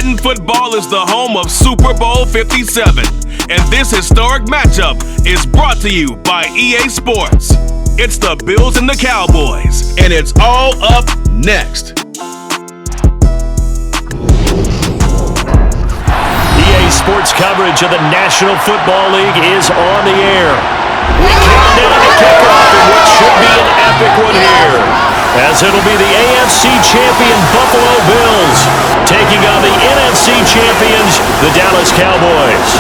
Madden football is the home of Super Bowl 57, and this historic matchup is brought to you by EA Sports. It's the Bills and the Cowboys, and it's all up next. EA Sports coverage of the National Football League is on the air. We count down to kickoff in what should be an epic one here, as it'll be the AFC champion Buffalo Bills taking on the NFC champions, the Dallas Cowboys.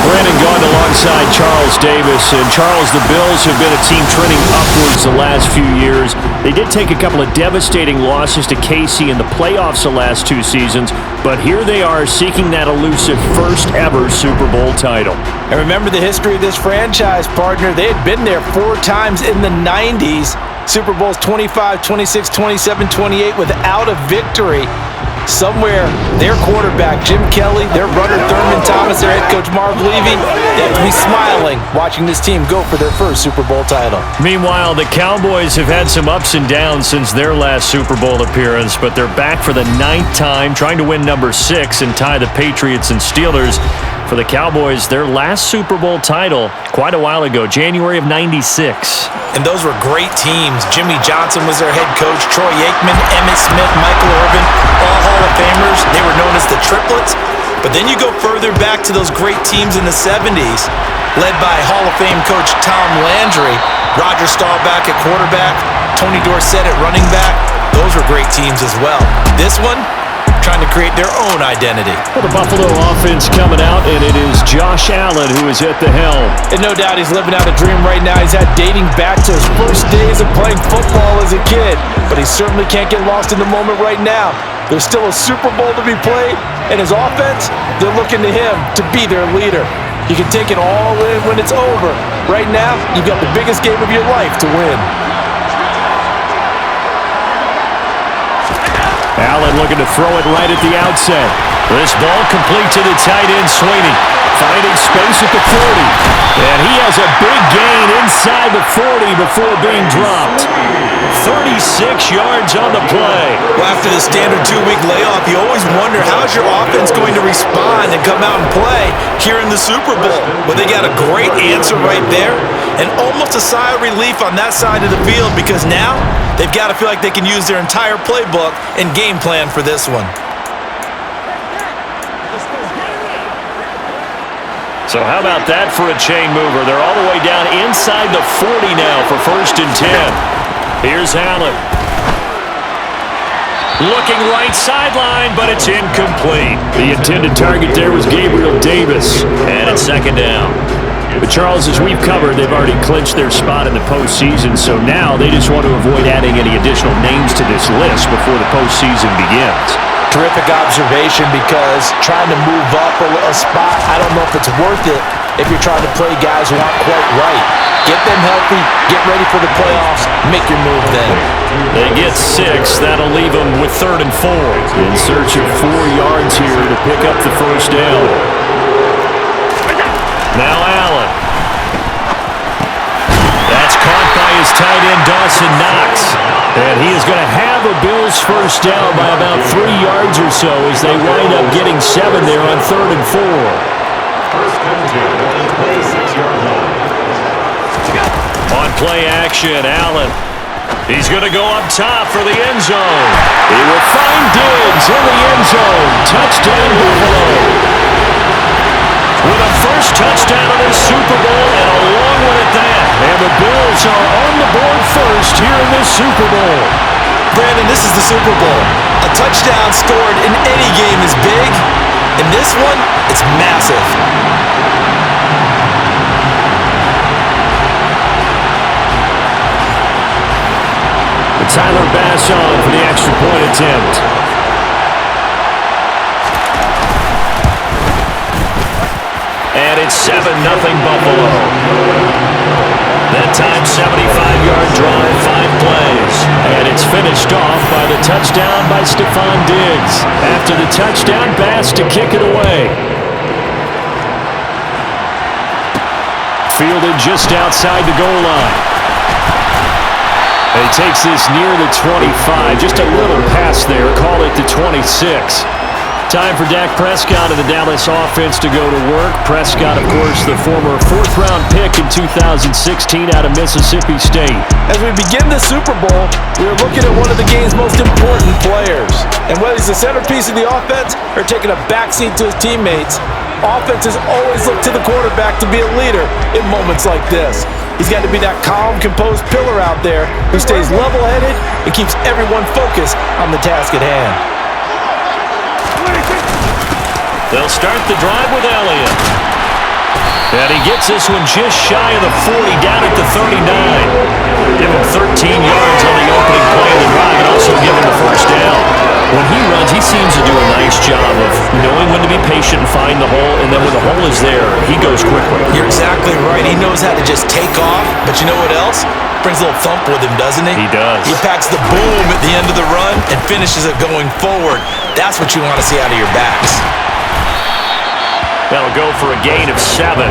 Brandon Gaudin alongside Charles Davis. And Charles, the Bills have been a team trending upwards the last few years. They did take a couple of devastating losses to KC in the playoffs the last 2 seasons, but here they are seeking that elusive first ever Super Bowl title. And remember the history of this franchise, partner. They had been there 4 times in the 90s. Super Bowls 25, 26, 27, 28 without a victory. Somewhere, their quarterback, Jim Kelly, their runner, Thurman Thomas, their head coach, Marv Levy, they have to be smiling watching this team go for their first Super Bowl title. Meanwhile, the Cowboys have had some ups and downs since their last Super Bowl appearance, but they're back for the 9th time, trying to win number 6 and tie the Patriots and Steelers. For the Cowboys, their last Super Bowl title quite a while ago, January of '96. And those were great teams. Jimmy Johnson was their head coach, Troy Aikman, Emmitt Smith, Michael Irvin, all Hall of Famers. They were known as the Triplets. But then you go further back to those great teams in the 70s, led by Hall of Fame coach Tom Landry, Roger Staubach at quarterback, Tony Dorsett at running back. Those were great teams as well. This one, trying to create their own identity. Well, the Buffalo offense coming out, and it is Josh Allen who is at the helm. And no doubt he's living out a dream right now. He's had dating back to his first days of playing football as a kid, but he certainly can't get lost in the moment right now. There's still a Super Bowl to be played, and his offense, they're looking to him to be their leader. He can take it all in when it's over. Right now, you've got the biggest game of your life to win. Allen looking to throw it right at the outset. This ball complete to the tight end, Sweeney. Finding space at the 40. And he has a big gain inside the 40 before being dropped. 36 yards on the play. Well, after the standard 2-week layoff, you always wonder how's your offense going to respond and come out and play here in the Super Bowl. Well, they got a great answer right there and almost a sigh of relief on that side of the field because now they've got to feel like they can use their entire playbook and game plan for this one. So how about that for a chain mover? They're all the way down inside the 40 now for 1st and 10. Here's Allen. Looking right sideline, but it's incomplete. The intended target there was Gabriel Davis. And it's 2nd down. But Charles, as we've covered, they've already clinched their spot in the postseason, so now they just want to avoid adding any additional names to this list before the postseason begins. Terrific observation because trying to move up a spot, I don't know if it's worth it if you're trying to play guys who aren't quite right. Get them healthy, get ready for the playoffs, make your move then. They get 6. That'll leave them with 3rd and 4. In search of 4 yards here to pick up the 1st down. Now Allen. That's caught by his tight end, Dawson Knox. And he is going to have a Bills 1st down by about 3 yards or so as they wind up getting 7 there on 3rd and 4. On play action, Allen. He's going to go up top for the end zone. He will find Diggs in the end zone. Touchdown, Buffalo. With a first touchdown of the Super Bowl and a long one at that. And the Bills are on the board first here in this Super Bowl. Brandon, this is the Super Bowl. A touchdown scored in any game is big. In this one, it's massive. Tyler Bass on for the extra point attempt. And it's 7-0 Buffalo. That time 75-yard drive, 5 plays. And it's finished off by the touchdown by Stephon Diggs. After the touchdown, Bass to kick it away. Fielded just outside the goal line. And he takes this near the 25. Just a little pass there. Call it the 26. Time for Dak Prescott of the Dallas offense to go to work. Prescott, of course, the former fourth-round pick in 2016 out of Mississippi State. As we begin the Super Bowl, we are looking at one of the game's most important players. And whether he's the centerpiece of the offense or taking a backseat to his teammates, offenses always look to the quarterback to be a leader in moments like this. He's got to be that calm, composed pillar out there who stays level-headed and keeps everyone focused on the task at hand. They'll start the drive with Elliott. And he gets this one just shy of the 40, down at the 39. Give him 13 yards on the opening play of the drive and also give him the first down. When he runs, he seems to do a nice job of knowing when to be patient and find the hole, and then when the hole is there, he goes quickly. You're exactly right. He knows how to just take off, but you know what else? Brings a little thump with him, doesn't he? He does. He packs the boom at the end of the run and finishes it going forward. That's what you want to see out of your backs. That'll go for a gain of 7,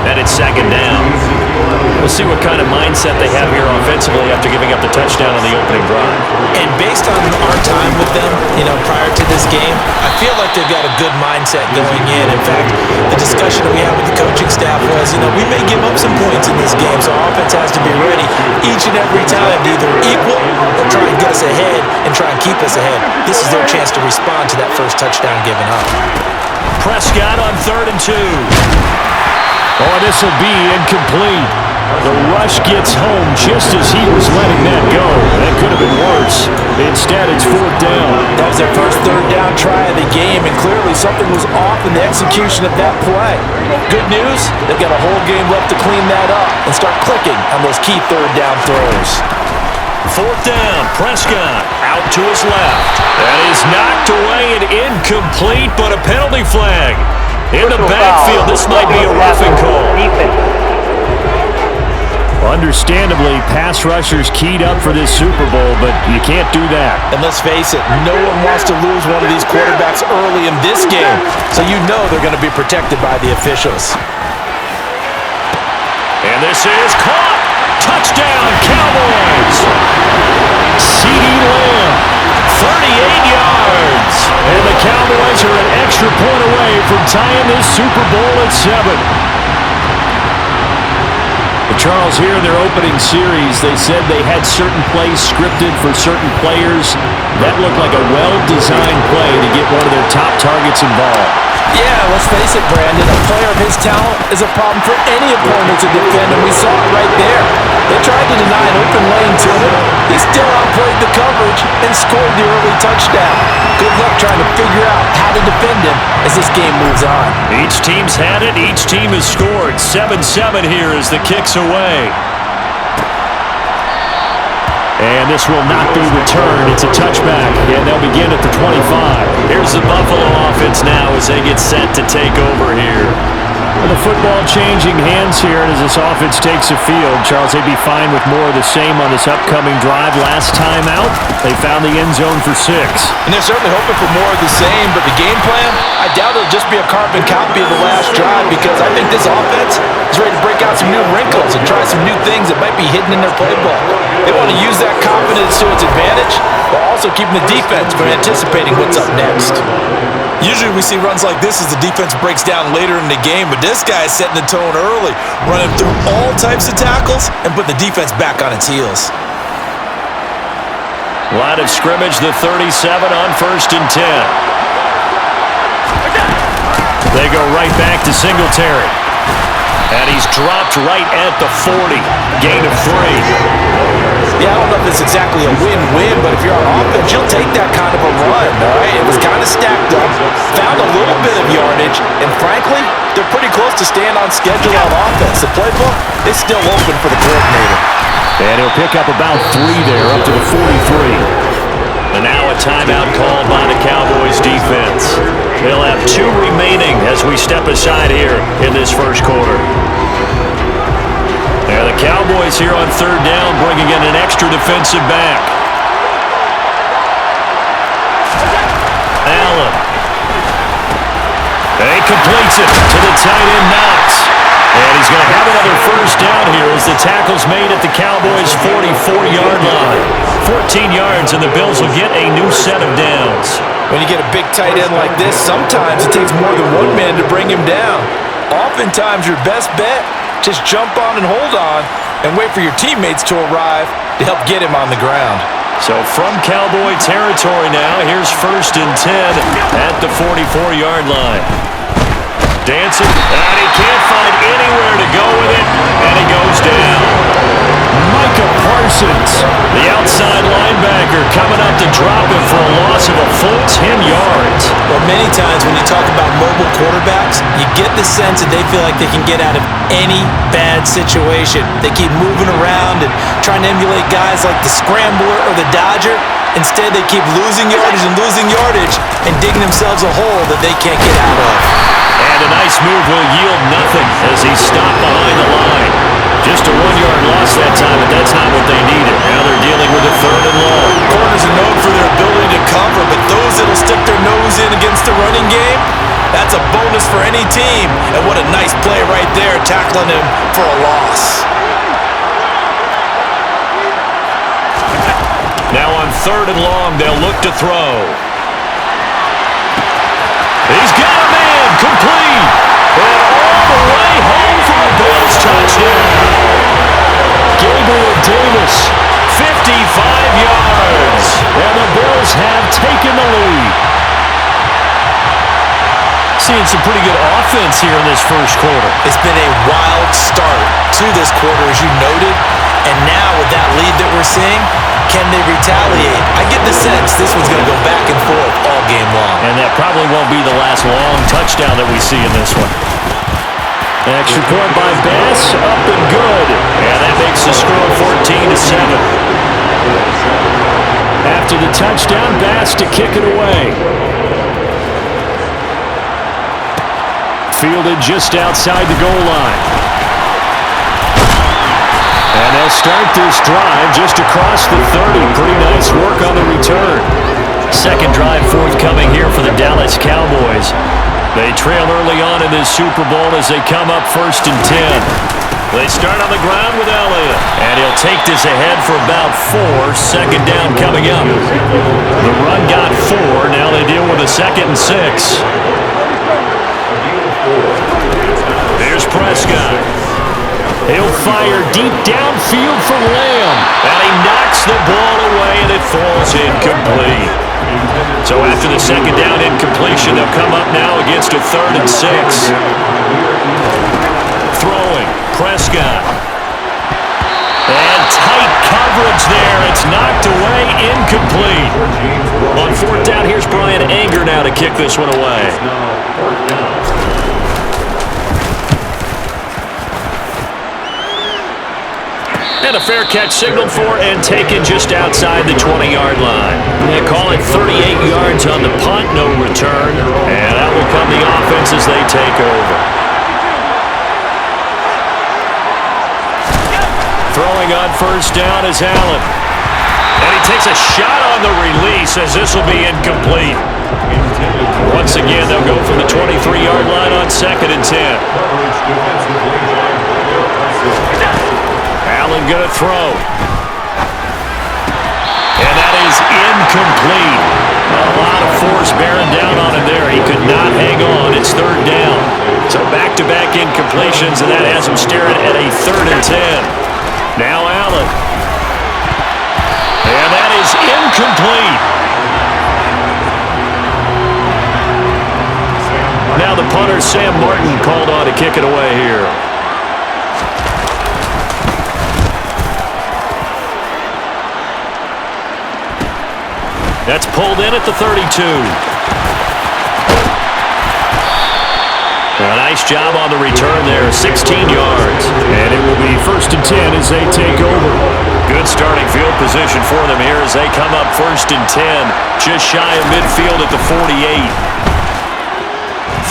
and it's second down. We'll see what kind of mindset they have here offensively after giving up the touchdown on the opening drive. And based on our time with them, prior to this game, I feel like they've got a good mindset going in. In fact, the discussion that we had with the coaching staff was, we may give up some points in this game, so our offense has to be ready each and every time to either equal or try and get us ahead and try and keep us ahead. This is their chance to respond to that first touchdown given up. Prescott on 3rd and 2. Oh, this will be incomplete. The rush gets home just as he was letting that go. That could have been worse. Instead, it's 4th down. That was their first 3rd down try of the game, and clearly something was off in the execution of that play. Good news, they've got a whole game left to clean that up and start clicking on those key 3rd down throws. 4th down, Prescott out to his left. That is knocked away and incomplete, but a penalty flag. In the backfield, this might be a roughing call. Understandably, pass rushers keyed up for this Super Bowl, but you can't do that. And let's face it, no one wants to lose one of these quarterbacks early in this game, so they're going to be protected by the officials. And this is caught. Touchdown, Cowboys! CeeDee Lamb, 38 yards. And the Cowboys are an extra point away from tying this Super Bowl at 7. Charles, here in their opening series, they said they had certain plays scripted for certain players. That looked like a well-designed play to get one of their top targets involved. Yeah, let's face it, Brandon. A player of his talent is a problem for any opponent to defend, and we saw it right there. They tried to deny an open lane to him. He still outplayed the coverage and scored the early touchdown. Good luck trying to figure out how to defend him as this game moves on. Each team's had it. Each team has scored. 7-7 here as the kick's away. And this will not be returned. It's a touchback, and they'll begin at the 25. Here's the Buffalo offense now as they get set to take over here. And the football changing hands here, and as this offense takes the field, Charles, they'd be fine with more of the same on this upcoming drive. Last time out, they found the end zone for 6. And they're certainly hoping for more of the same, but the game plan, I doubt it'll just be a carbon copy of the last drive, because I think this offense is ready to break out some new wrinkles and try some new things that might be hidden in their playbook. They want to use that confidence to its advantage, while also keeping the defense from anticipating what's up next. Usually we see runs like this as the defense breaks down later in the game, but this guy is setting the tone early, running through all types of tackles and putting the defense back on its heels. Line of scrimmage, the 37 on 1st and 10. They go right back to Singletary. And he's dropped right at the 40. Gain of 3. Yeah, I don't know if it's exactly a win-win, but if you're on offense, you'll take that kind of a run, all right? It was kind of stacked up, found a little bit of yardage, and frankly, they're pretty close to staying on schedule on offense. The playbook is still open for the coordinator. And he'll pick up about 3 there, up to the 43. And now a timeout called by the Cowboys defense. They'll have 2 remaining as we step aside here in this first quarter. Now the Cowboys here on 3rd down, bringing in an extra defensive back. Allen. He completes it to the tight end, Knox. And he's going to have another first down here as the tackle's made at the Cowboys' 44-yard line. 14 yards, and the Bills will get a new set of downs. When you get a big tight end like this, sometimes it takes more than one man to bring him down. Oftentimes, your best bet, just jump on and hold on and wait for your teammates to arrive to help get him on the ground. So from Cowboy territory now, here's 1st and 10 at the 44-yard line. Dancing, and he can't find anywhere to go with it, and he goes down. Micah Parsons, the outside linebacker, coming up to drop him for a loss of a full 10 yards. Well, many times when you talk about mobile quarterbacks, you get the sense that they feel like they can get out of any bad situation. They keep moving around and trying to emulate guys like the Scrambler or the Dodger. Instead, they keep losing yardage and digging themselves a hole that they can't get out of. And a nice move will yield nothing as he's stopped behind the line. Just a 1-yard loss that time, but that's not what they needed. Now they're dealing with a 3rd and long. Corners are known for their ability to cover, but those that'll stick their nose in against the running game, that's a bonus for any team. And what a nice play right there, tackling him for a loss. Now on 3rd and long, they'll look to throw. He's got a man, complete. And all the way home for a Bills touchdown. Gabriel Davis, 55 yards. And the Bills have taken the lead. Seeing some pretty good offense here in this first quarter. It's been a wild start to this quarter, as you noted. And now with that lead that we're seeing, can they retaliate? I get the sense this one's going to go back and forth all game long. And that probably won't be the last long touchdown that we see in this one. An extra point by Bass, up and good. And that makes the score 14-7. After the touchdown, Bass to kick it away. Fielded just outside the goal line. And they'll start this drive just across the 30. Pretty nice work on the return. Second drive forthcoming here for the Dallas Cowboys. They trail early on in this Super Bowl as they come up 1st and 10. They start on the ground with Elliott. And he'll take this ahead for about 4. Second down coming up. The run got 4. Now they deal with a 2nd and 6. There's Prescott. He'll fire deep downfield for Lamb. And he knocks the ball away, and it falls incomplete. So after the second down incompletion, they'll come up now against a 3rd and 6. Throwing, Prescott. And tight coverage there. It's knocked away, incomplete. On 4th down, here's Brian Anger now to kick this one away. And a fair catch signaled for and taken just outside the 20-yard line. They call it 38 yards on the punt, no return. And that will come the offense as they take over. Throwing on 1st down is Allen. And he takes a shot on the release as this will be incomplete. Once again, they'll go from the 23-yard line on 2nd and 10. Allen gonna throw. And that is incomplete. A lot of force bearing down on him there. He could not hang on. It's 3rd down. So back-to-back incompletions, and that has him staring at a 3rd and 10. Now Allen. And that is incomplete. Now the punter, Sam Martin, called on to kick it away here. That's pulled in at the 32. A nice job on the return there, 16 yards. And it will be 1st and 10 as they take over. Good starting field position for them here as they come up 1st and 10. Just shy of midfield at the 48.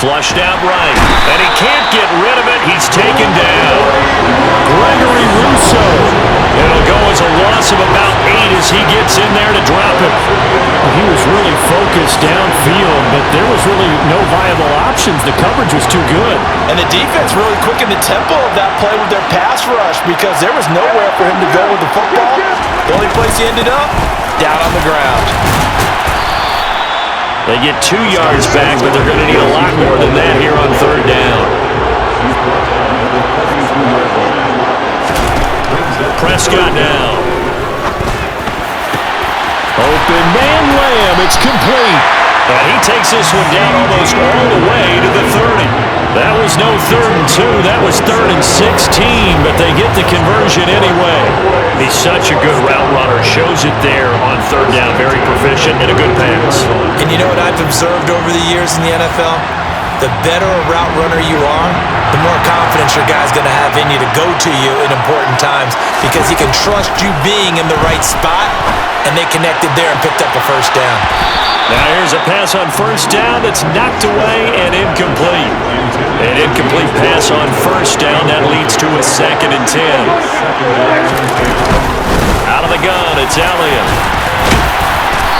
Flushed out right. And he can't get rid of it. He's taken down. Gregory Rousseau. It'll go as a loss of about 8 as he gets in there to drop him. He was really focused downfield, but there was really no viable options. The coverage was too good. And the defense really quickened the tempo of that play with their pass rush because there was nowhere for him to go with the football. The only place he ended up, down on the ground. They get 2 yards back, but they're going to need a lot more than that here on third down. Prescott now. Open man Lamb. It's complete. And he takes this one down almost all the way to the 30. That was no 3rd and 2. That was 3rd and 16, but they get the conversion anyway. He's such a good route runner. Shows it there on third down. Very proficient and a good pass. And you know what I've observed over the years in the NFL? The better a route runner you are, the more confidence your guy's going to have in you to go to you in important times because he can trust you being in the right spot, and they connected there and picked up a first down. Now here's a pass on first down that's knocked away and incomplete. An incomplete pass on first down. That leads to a 2nd and 10. Out of the gun, it's Elliott.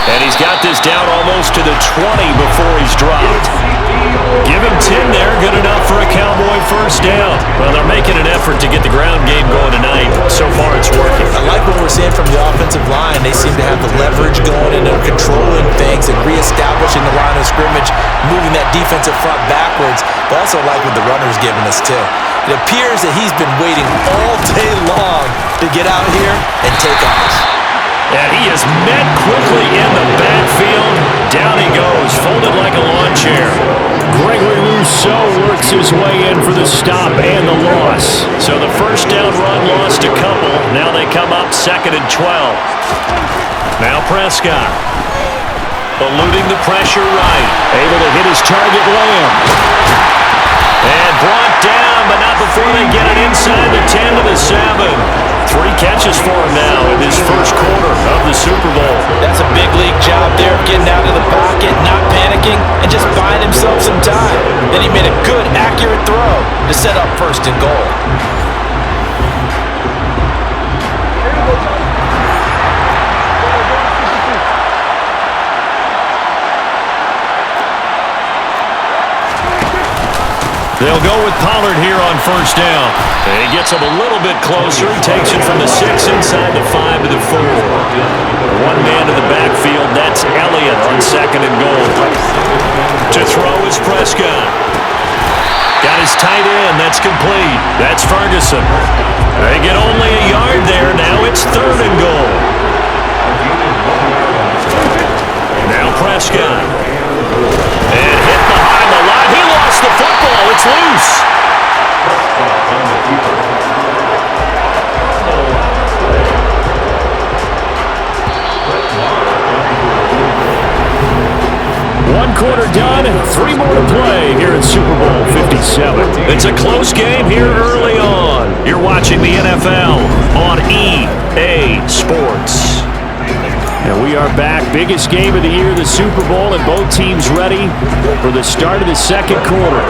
And he's got this down almost to the 20 before he's dropped. Give him 10 there, good enough for a Cowboy first down. Well, they're making an effort to get the ground game going tonight. So far, it's working. I like what we're seeing from the offensive line. They seem to have the leverage going and they're controlling things and reestablishing the line of scrimmage, moving that defensive front backwards. But also like what the runner's giving us, too. It appears that he's been waiting all day long to get out here and take off. And he is met quickly in the backfield. Down he goes, folded like a lawn chair. Gregory Rousseau works his way in for the stop and the loss. So the first down run lost a couple. Now they come up 2nd and 12. Now Prescott. Eluding the pressure right. Able to hit his target, Lamb. And brought down, but not before they get it inside the 10 to the 7. 3 catches for him now in his first quarter of the Super Bowl. That's a big league job there, getting out of the pocket, not panicking, and just buying himself some time. Then he made a good, accurate throw to set up 1st and goal. They'll go with Pollard here on first down. And he gets him a little bit closer. He takes it from the 6 inside the 5 to the 4. One man in the backfield. That's Elliott on 2nd and goal. To throw is Prescott. Got his tight end. That's complete. That's Ferguson. They get only a yard there. Now it's 3rd and goal. Now Prescott. And hit behind the line. He lost the football. It's loose. One quarter done, 3 more to play here at Super Bowl 57. It's a close game here early on. You're watching the NFL on EA Sports. And we are back. Biggest game of the year, the Super Bowl, and both teams ready for the start of the 2nd quarter.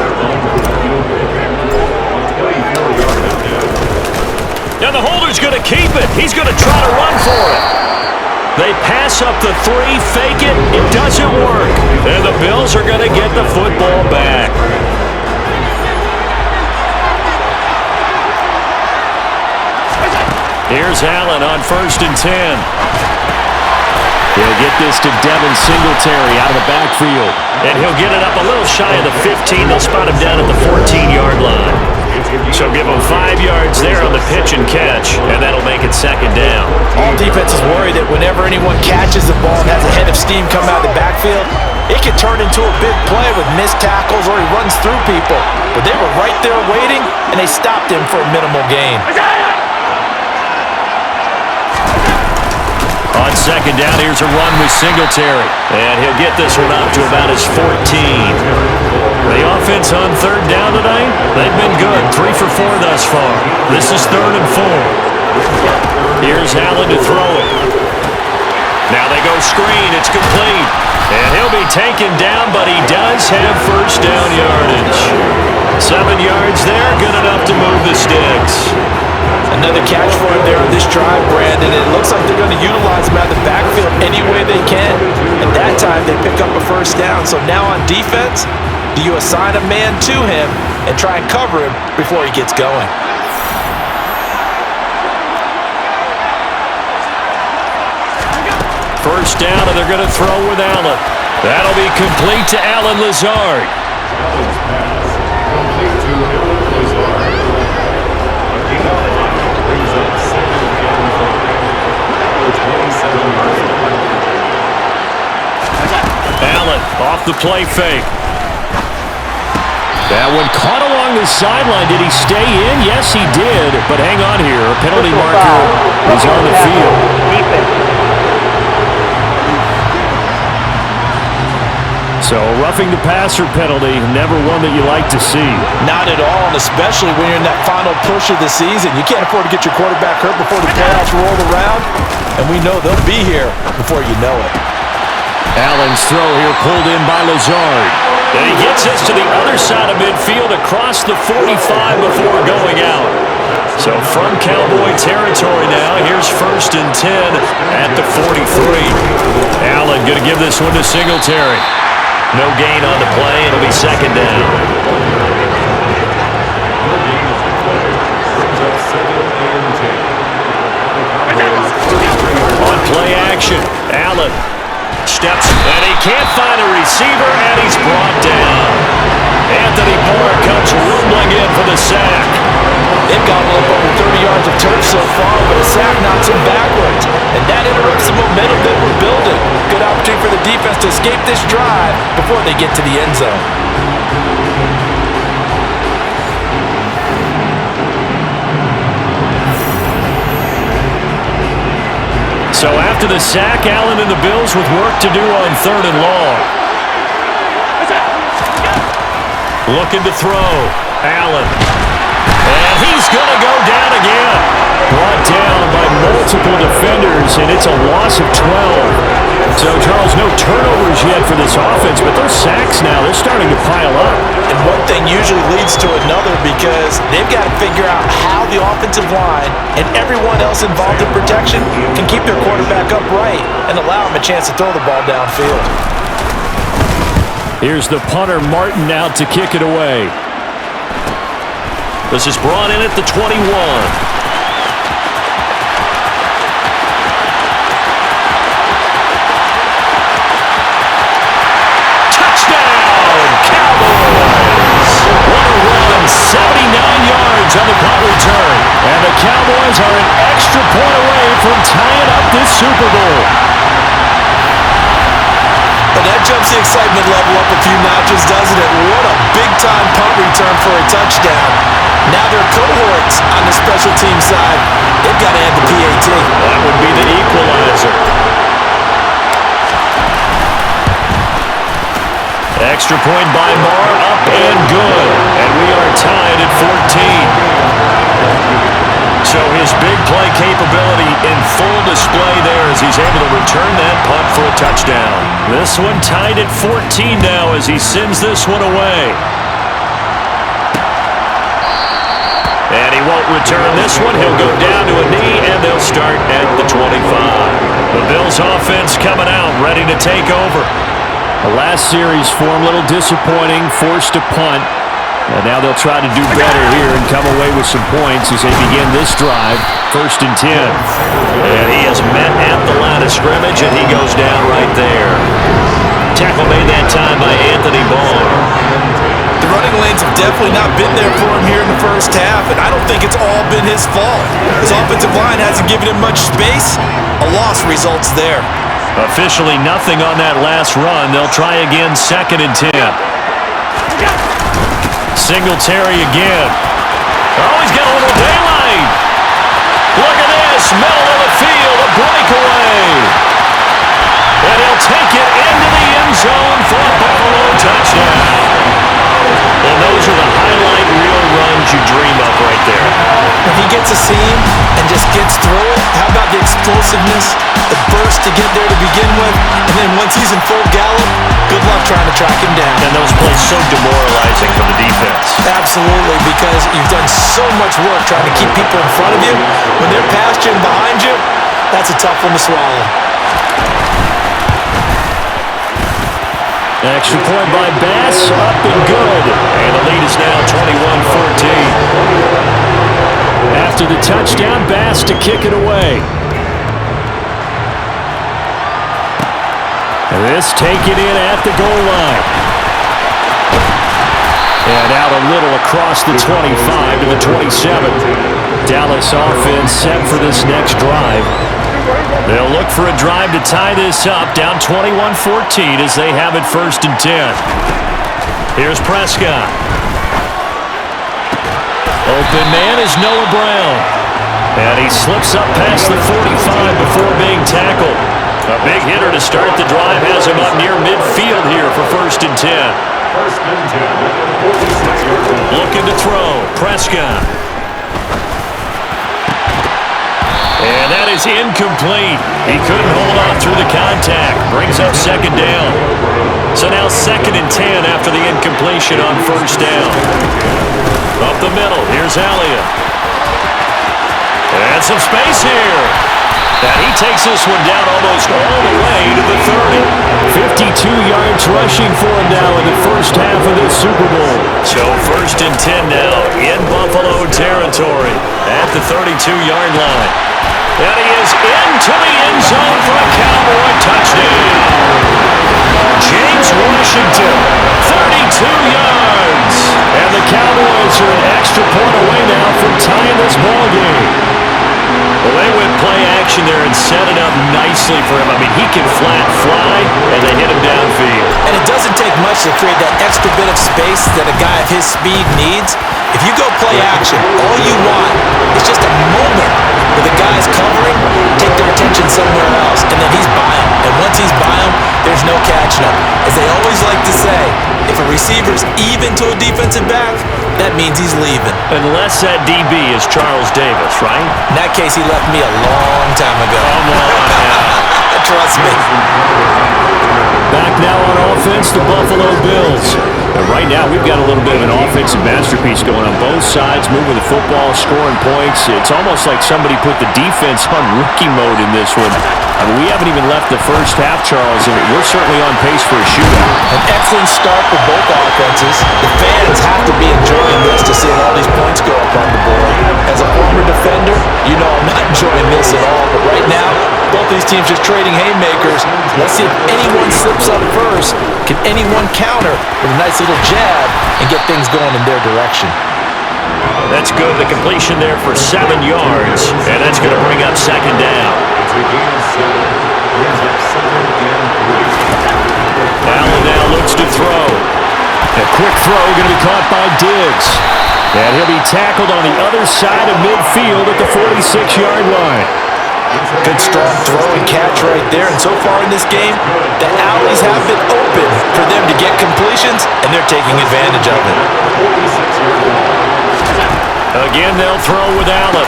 Now the holder's going to keep it. He's going to try to run for it. They pass up the 3, fake it. It doesn't work. And the Bills are going to get the football back. Here's Allen on 1st and 10. He'll get this to Devin Singletary out of the backfield. And he'll get it up a little shy of the 15. They'll spot him down at the 14-yard line. So give him 5 yards there on the pitch and catch, and that'll make it 2nd down. All defenses worry that whenever anyone catches the ball and has a head of steam come out of the backfield, it could turn into a big play with missed tackles or he runs through people. But they were right there waiting, and they stopped him for a minimal gain. On 2nd down, here's a run with Singletary. And he'll get this one up to about his 14. The offense on 3rd down tonight, they've been good. 3 for 4 thus far. This is 3rd and 4. Here's Allen to throw it. Now they go screen. It's complete. And he'll be taken down, but he does have first down yardage. 7 yards there, good enough to move the sticks. Another catch for him there on this drive, Brandon. It looks like they're going to utilize him out of the backfield any way they can. And that time, they pick up a first down. So now on defense, do you assign a man to him and try and cover him before he gets going? First down, and they're going to throw with Allen. That'll be complete to Allen Lazard. Allen off the play fake. That one caught along the sideline. Did he stay in? Yes, he did. But hang on here. A penalty marker is on the field. So roughing the passer penalty, never one that you like to see. Not at all, and especially when you're in that final push of the season. You can't afford to get your quarterback hurt before the playoffs roll around, and we know they'll be here before you know it. Allen's throw here pulled in by Lazard. And he gets this to the other side of midfield across the 45 before going out. So from Cowboy territory now, here's 1st and 10 at the 43. Allen going to give this one to Singletary. No gain on the play. It'll be 2nd down. On play action, Allen steps, and he can't find a receiver, and he's brought down. Anthony Barr comes rumbling in for the sack. They've gobbled up over 30 yards of turf so far, but a sack knocks him backwards. And that interrupts the momentum that we're building. Good opportunity for the defense to escape this drive before they get to the end zone. So after the sack, Allen and the Bills with work to do on 3rd and long. Looking to throw. Allen. And he's going to go down again. Brought down by multiple defenders, and it's a loss of 12. So, Charles, no turnovers yet for this offense, but those sacks now, they're starting to pile up. And one thing usually leads to another because they've got to figure out how the offensive line and everyone else involved in protection can keep their quarterback upright and allow him a chance to throw the ball downfield. Here's the punter, Martin, out to kick it away. This is brought in at the 21. What a run, 79 yards on the punt return. And the Cowboys are an extra point away from tying up this Super Bowl. But that jumps the excitement level up a few notches, doesn't it? What a big-time punt return for a touchdown. Now their cohorts on the special team side, they've got to add the PAT. That would be the equalizer. Extra point by Marr, up and good. And we are tied at 14. So his big play capability in full display there as he's able to return that punt for a touchdown. This one tied at 14 now as he sends this one away. And he won't return this one. He'll go down to a knee, and they'll start at the 25. The Bills offense coming out, ready to take over. The last series for him, a little disappointing, forced to punt. And now they'll try to do better here and come away with some points as they begin this drive, 1st and 10. And he is met at the line of scrimmage, and he goes down right there. Tackle made that time by Anthony Barr. The running lanes have definitely not been there for him here in the first half, and I don't think it's all been his fault. His offensive line hasn't given him much space. A loss results there. Officially nothing on that last run. They'll try again, 2nd and 10. Singletary again. Oh, he's got a little daylight. Look at this, middle of the field, a breakaway. And he'll take it into the end zone for a Buffalo touchdown. Well, those are the highlight reel runs you dream of right there. If he gets a seam and just gets through it, how about the explosiveness, the burst to get there to begin with, and then once he's in full gallop, good luck trying to track him down. And those plays so demoralizing for the defense. Absolutely, because you've done so much work trying to keep people in front of you. When they're past you and behind you, that's a tough one to swallow. Extra point by Bass, up and good. And the lead is now 21-14. After the touchdown, Bass to kick it away. And this taken in at the goal line. And out a little across the 25 to the 27. Dallas offense set for this next drive. They'll look for a drive to tie this up, down 21-14 as they have it 1st and 10. Here's Prescott. Open man is Noah Brown. And he slips up past the 45 before being tackled. A big hitter to start the drive has him up near midfield here for 1st and 10. Looking to throw. Prescott. And that is incomplete. He couldn't hold on through the contact. Brings up 2nd down. So now 2nd and 10 after the incompletion on 1st down. Up the middle. Here's Elliott. And some space here. And he takes this one down almost all the way to the 30. 52 yards rushing for him now in the first half of this Super Bowl. So 1st and 10 now in Buffalo territory at the 32-yard line. And he is into the end zone for a Cowboy touchdown. James Washington, 32 yards. And the Cowboys are an extra point away now from tying this ball game. Well, they went play action there and set it up nicely for him. I mean, he can flat fly, and they hit him downfield. And it doesn't take much to create that extra bit of space that a guy of his speed needs. If you go play action, all you want is just a moment where the guy's covering, take their attention somewhere else, and then he's by him. And once he's by him, there's no catching him. As they always like to say, if a receiver's even to a defensive back, that means he's leaving. Unless that DB is Charles Davis, right? In that case, he left me a long time ago. Come on now. Trust me. Back now on offense, the Buffalo Bills. And right now, we've got a little bit of an offensive masterpiece going on both sides, moving the football, scoring points. It's almost like somebody put the defense on rookie mode in this one. I mean, we haven't even left the first half, Charles, and we're certainly on pace for a shootout. An excellent start for both offenses. The fans have to be enjoying this to see all these points go up on the board. As a former defender, you know I'm not enjoying this at all. But right now, both these teams just trading haymakers. Let's see if anyone slips up first. Can anyone counter with a nice little jab and get things going in their direction? That's good. The completion there for 7 yards, and that's going to bring up 2nd down. Allen now looks to throw. A quick throw going to be caught by Diggs. And he'll be tackled on the other side of midfield at the 46-yard line. Good strong throw and catch right there. And so far in this game, the alleys have been open for them to get completions, and they're taking advantage of it. Again, they'll throw with Allen.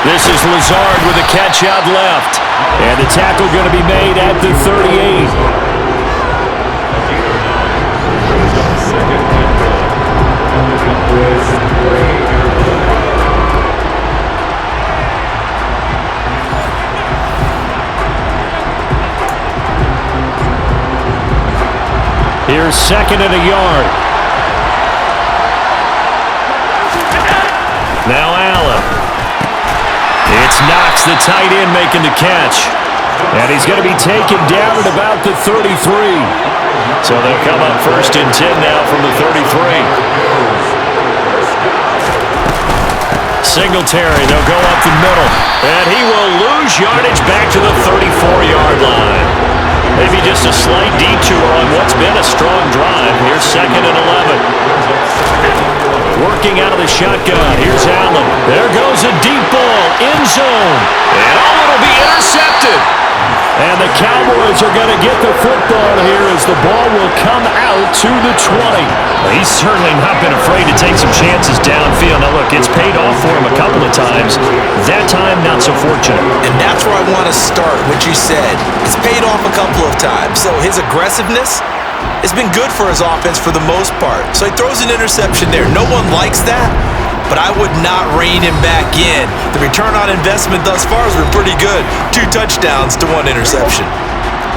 This is Lazard with a catch out left. And the tackle going to be made at the 38. Here's 2nd and a yard. Now Allen. It's Knox, the tight end, making the catch. And he's going to be taken down at about the 33. So they'll come up 1st and 10 now from the 33. Singletary, they'll go up the middle. And he will lose yardage back to the 34-yard line. Maybe just a slight detour on what's been a strong drive. Here's 2nd and 11. Working out of the shotgun. Here's Allen. There goes a deep ball. End zone. And it'll be intercepted. And the Cowboys are going to get the football here as the ball will come out to the 20. Well, he's certainly not been afraid to take some chances downfield. Now, look, it's paid off for him a couple of times. That time, not so fortunate. And that's where I want to start, what you said. It's paid off a couple of times. So his aggressiveness has been good for his offense for the most part. So he throws an interception there. No one likes that, but I would not rein him back in. The return on investment thus far has been pretty good. 2 touchdowns to 1 interception.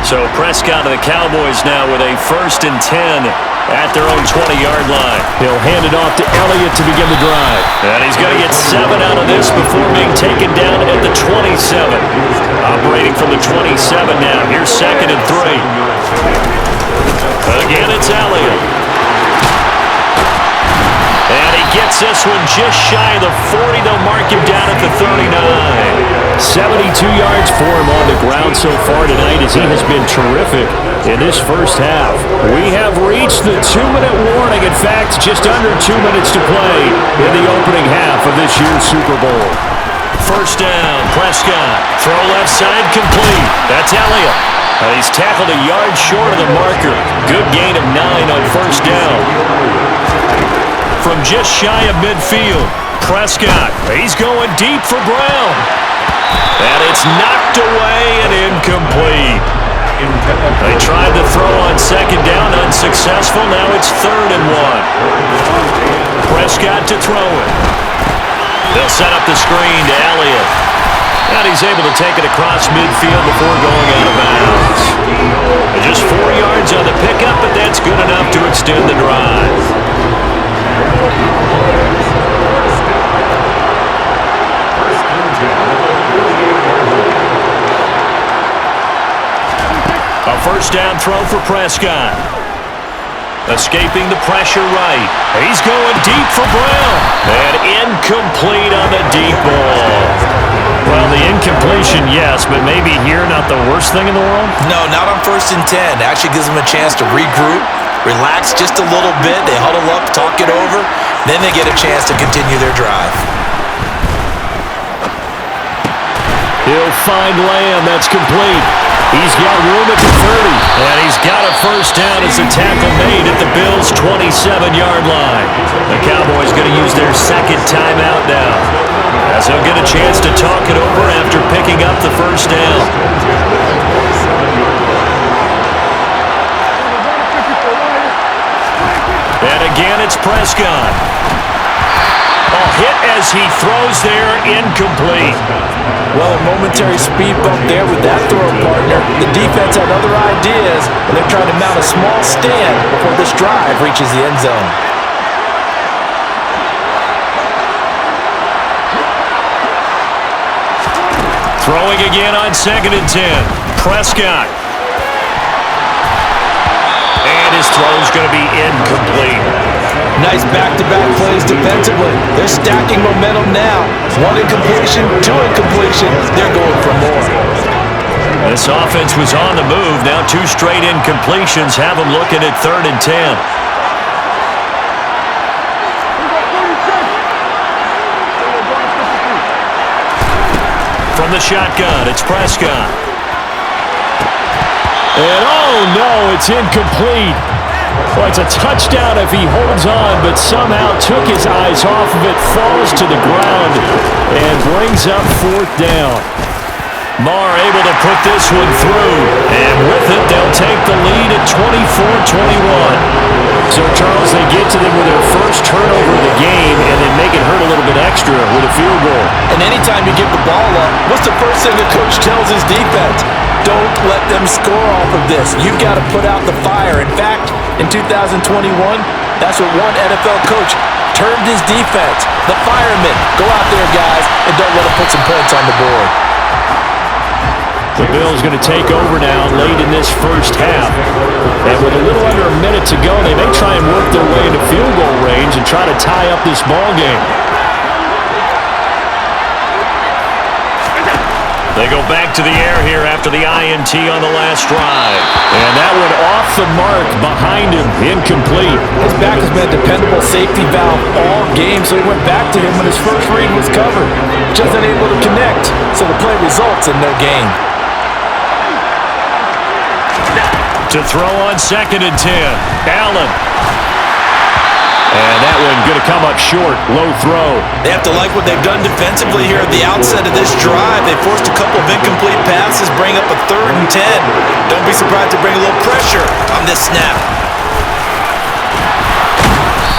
So Prescott of the Cowboys now with a 1st and 10 at their own 20-yard line. He'll hand it off to Elliott to begin the drive. And he's going to get 7 out of this before being taken down at the 27. Operating from the 27 now. Here's 2nd and 3. Again, it's Elliott. And he gets this one just shy of the 40. They'll mark him down at the 39. 72 yards for him on the ground so far tonight as he has been terrific in this first half. We have reached the 2-minute warning. In fact, just under 2 minutes to play in the opening half of this year's Super Bowl. First down, Prescott. Throw left side, complete. That's Elliott. He's tackled a yard short of the marker. Good gain of 9 on first down. From just shy of midfield, Prescott. He's going deep for Brown. And it's knocked away and incomplete. They tried to throw on second down, unsuccessful. Now it's 3rd and 1. Prescott to throw it. They'll set up the screen to Elliott. And he's able to take it across midfield before going out of bounds. Just 4 yards on the pickup, but that's good enough to extend the drive. A first down throw for Prescott. Escaping the pressure right. He's going deep for Brown. And incomplete on the deep ball. Well, the incompletion, yes, but maybe here not the worst thing in the world? No, not on 1st and 10. Actually gives them a chance to regroup, relax just a little bit. They huddle up, talk it over. Then they get a chance to continue their drive. He'll find Lamb. That's complete. He's got room at the 30. And he's got a first down as the tackle made at the Bills' 27-yard line. The Cowboys going to use their 2nd timeout now, as they'll get a chance to talk it over after picking up the first down. And again, it's Prescott. Hit as he throws there, incomplete. Well, a momentary speed bump there with that throw, partner. The defense had other ideas, and they're trying to mount a small stand before this drive reaches the end zone. Throwing again on 2nd and 10. Prescott. And his throw's going to be incomplete. Nice back-to-back plays defensively. They're stacking momentum now. 1 incompletion, 2 incompletions. They're going for more. This offense was on the move. Now 2 straight incompletions have them looking at 3rd and 10. From the shotgun, it's Prescott. And oh no, it's incomplete. Well, it's a touchdown if he holds on, but somehow took his eyes off of it, falls to the ground, and brings up 4th down. Marr able to put this one through, and with it, they'll take the lead at 24-21. So, Charles, they get to them with their first turnover of the game, and then make it hurt a little bit extra with a field goal. And anytime you give the ball up, what's the first thing the coach tells his defense? Don't let them score off of this. You've got to put out the fire. In fact, in 2021, that's what one NFL coach termed his defense. The firemen. Go out there, guys, and don't let them put some points on the board. The Bills going to take over now late in this first half. And with a little under a minute to go, they may try and work their way into field goal range and try to tie up this ball game. They go back to the air here after the INT on the last drive. And that one off the mark behind him, incomplete. His back has been a dependable safety valve all game, so he went back to him when his first read was covered. Just unable to connect, so the play results in no gain. To throw on 2nd and 10, Allen. And that one going to come up short, low throw. They have to like what they've done defensively here at the outset of this drive. They forced a couple of incomplete passes, bring up a 3rd and 10. Don't be surprised to bring a little pressure on this snap.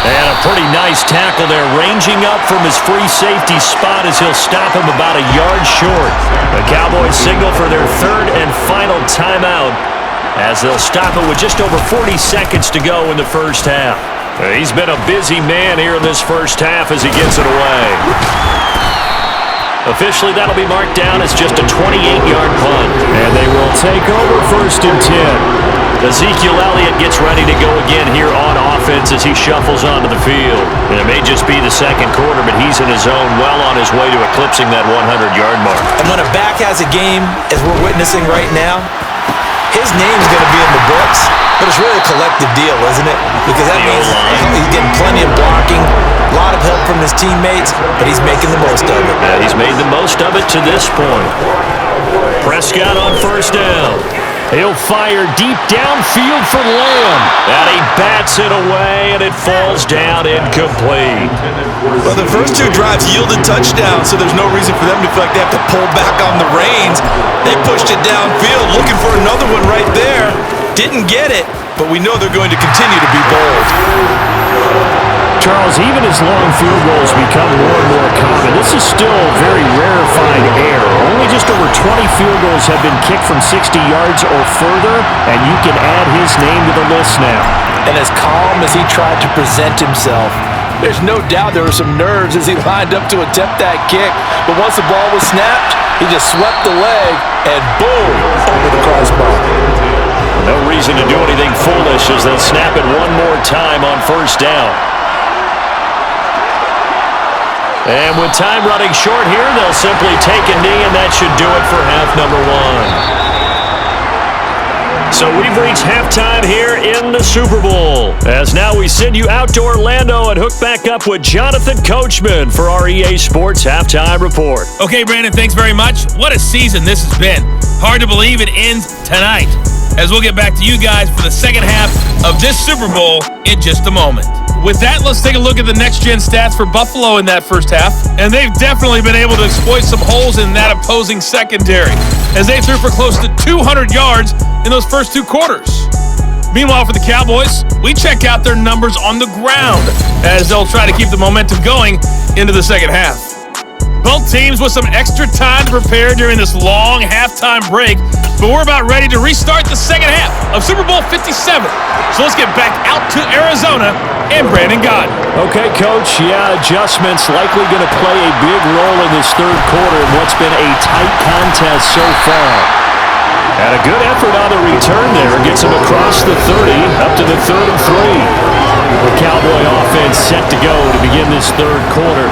And a pretty nice tackle there, ranging up from his free safety spot as he'll stop him about a yard short. The Cowboys signal for their 3rd and final timeout as they'll stop it with just over 40 seconds to go in the first half. He's been a busy man here in this first half as he gets it away. Officially, that'll be marked down as just a 28-yard punt. And take over, 1st and 10. Ezekiel Elliott gets ready to go again here on offense as he shuffles onto the field. And it may just be the second quarter, but he's in his zone, well on his way to eclipsing that 100-yard mark. And when a back has a game, as we're witnessing right now, his name's going to be in the books, but it's really a collective deal, isn't it? Because that means he's getting plenty of blocking, a lot of help from his teammates, but he's making the most of it. Yeah, he's made the most of it to this point. Prescott on 1st down. He'll fire deep downfield for Lamb. And he bats it away, and it falls down incomplete. Well, the first 2 drives yielded touchdowns, so there's no reason for them to feel like they have to pull back on the reins. They pushed it downfield, looking for another one right there. Didn't get it, but we know they're going to continue to be bold. Charles, even as long field goals become more and more common, this is still a very rarefied air. Only just over 20 field goals have been kicked from 60 yards or further, and you can add his name to the list now. And as calm as he tried to present himself, there's no doubt there were some nerves as he lined up to attempt that kick. But once the ball was snapped, he just swept the leg, and boom, over the crossbar. No reason to do anything foolish as they'll snap it one more time on 1st down. And with time running short here, they'll simply take a knee, and that should do it for half number 1. So we've reached halftime here in the Super Bowl. As now we send you out to Orlando and hook back up with Jonathan Coachman for our EA Sports Halftime Report. Okay, Brandon, thanks very much. What a season this has been. Hard to believe it ends tonight, as we'll get back to you guys for the second half of this Super Bowl in just a moment. With that, let's take a look at the next-gen stats for Buffalo in that first half. And they've definitely been able to exploit some holes in that opposing secondary, as they threw for close to 200 yards in those first 2 quarters. Meanwhile, for the Cowboys, we check out their numbers on the ground, as they'll try to keep the momentum going into the second half. Both teams with some extra time to prepare during this long halftime break, but we're about ready to restart the second half of Super Bowl 57. So let's get back out to Arizona and Brandon Gaudin. Okay, Coach, adjustments likely going to play a big role in this third quarter in what's been a tight contest so far. And a good effort on the return there. Gets him across the 30, up to the 3rd and 3. The Cowboy offense set to go to begin this third quarter.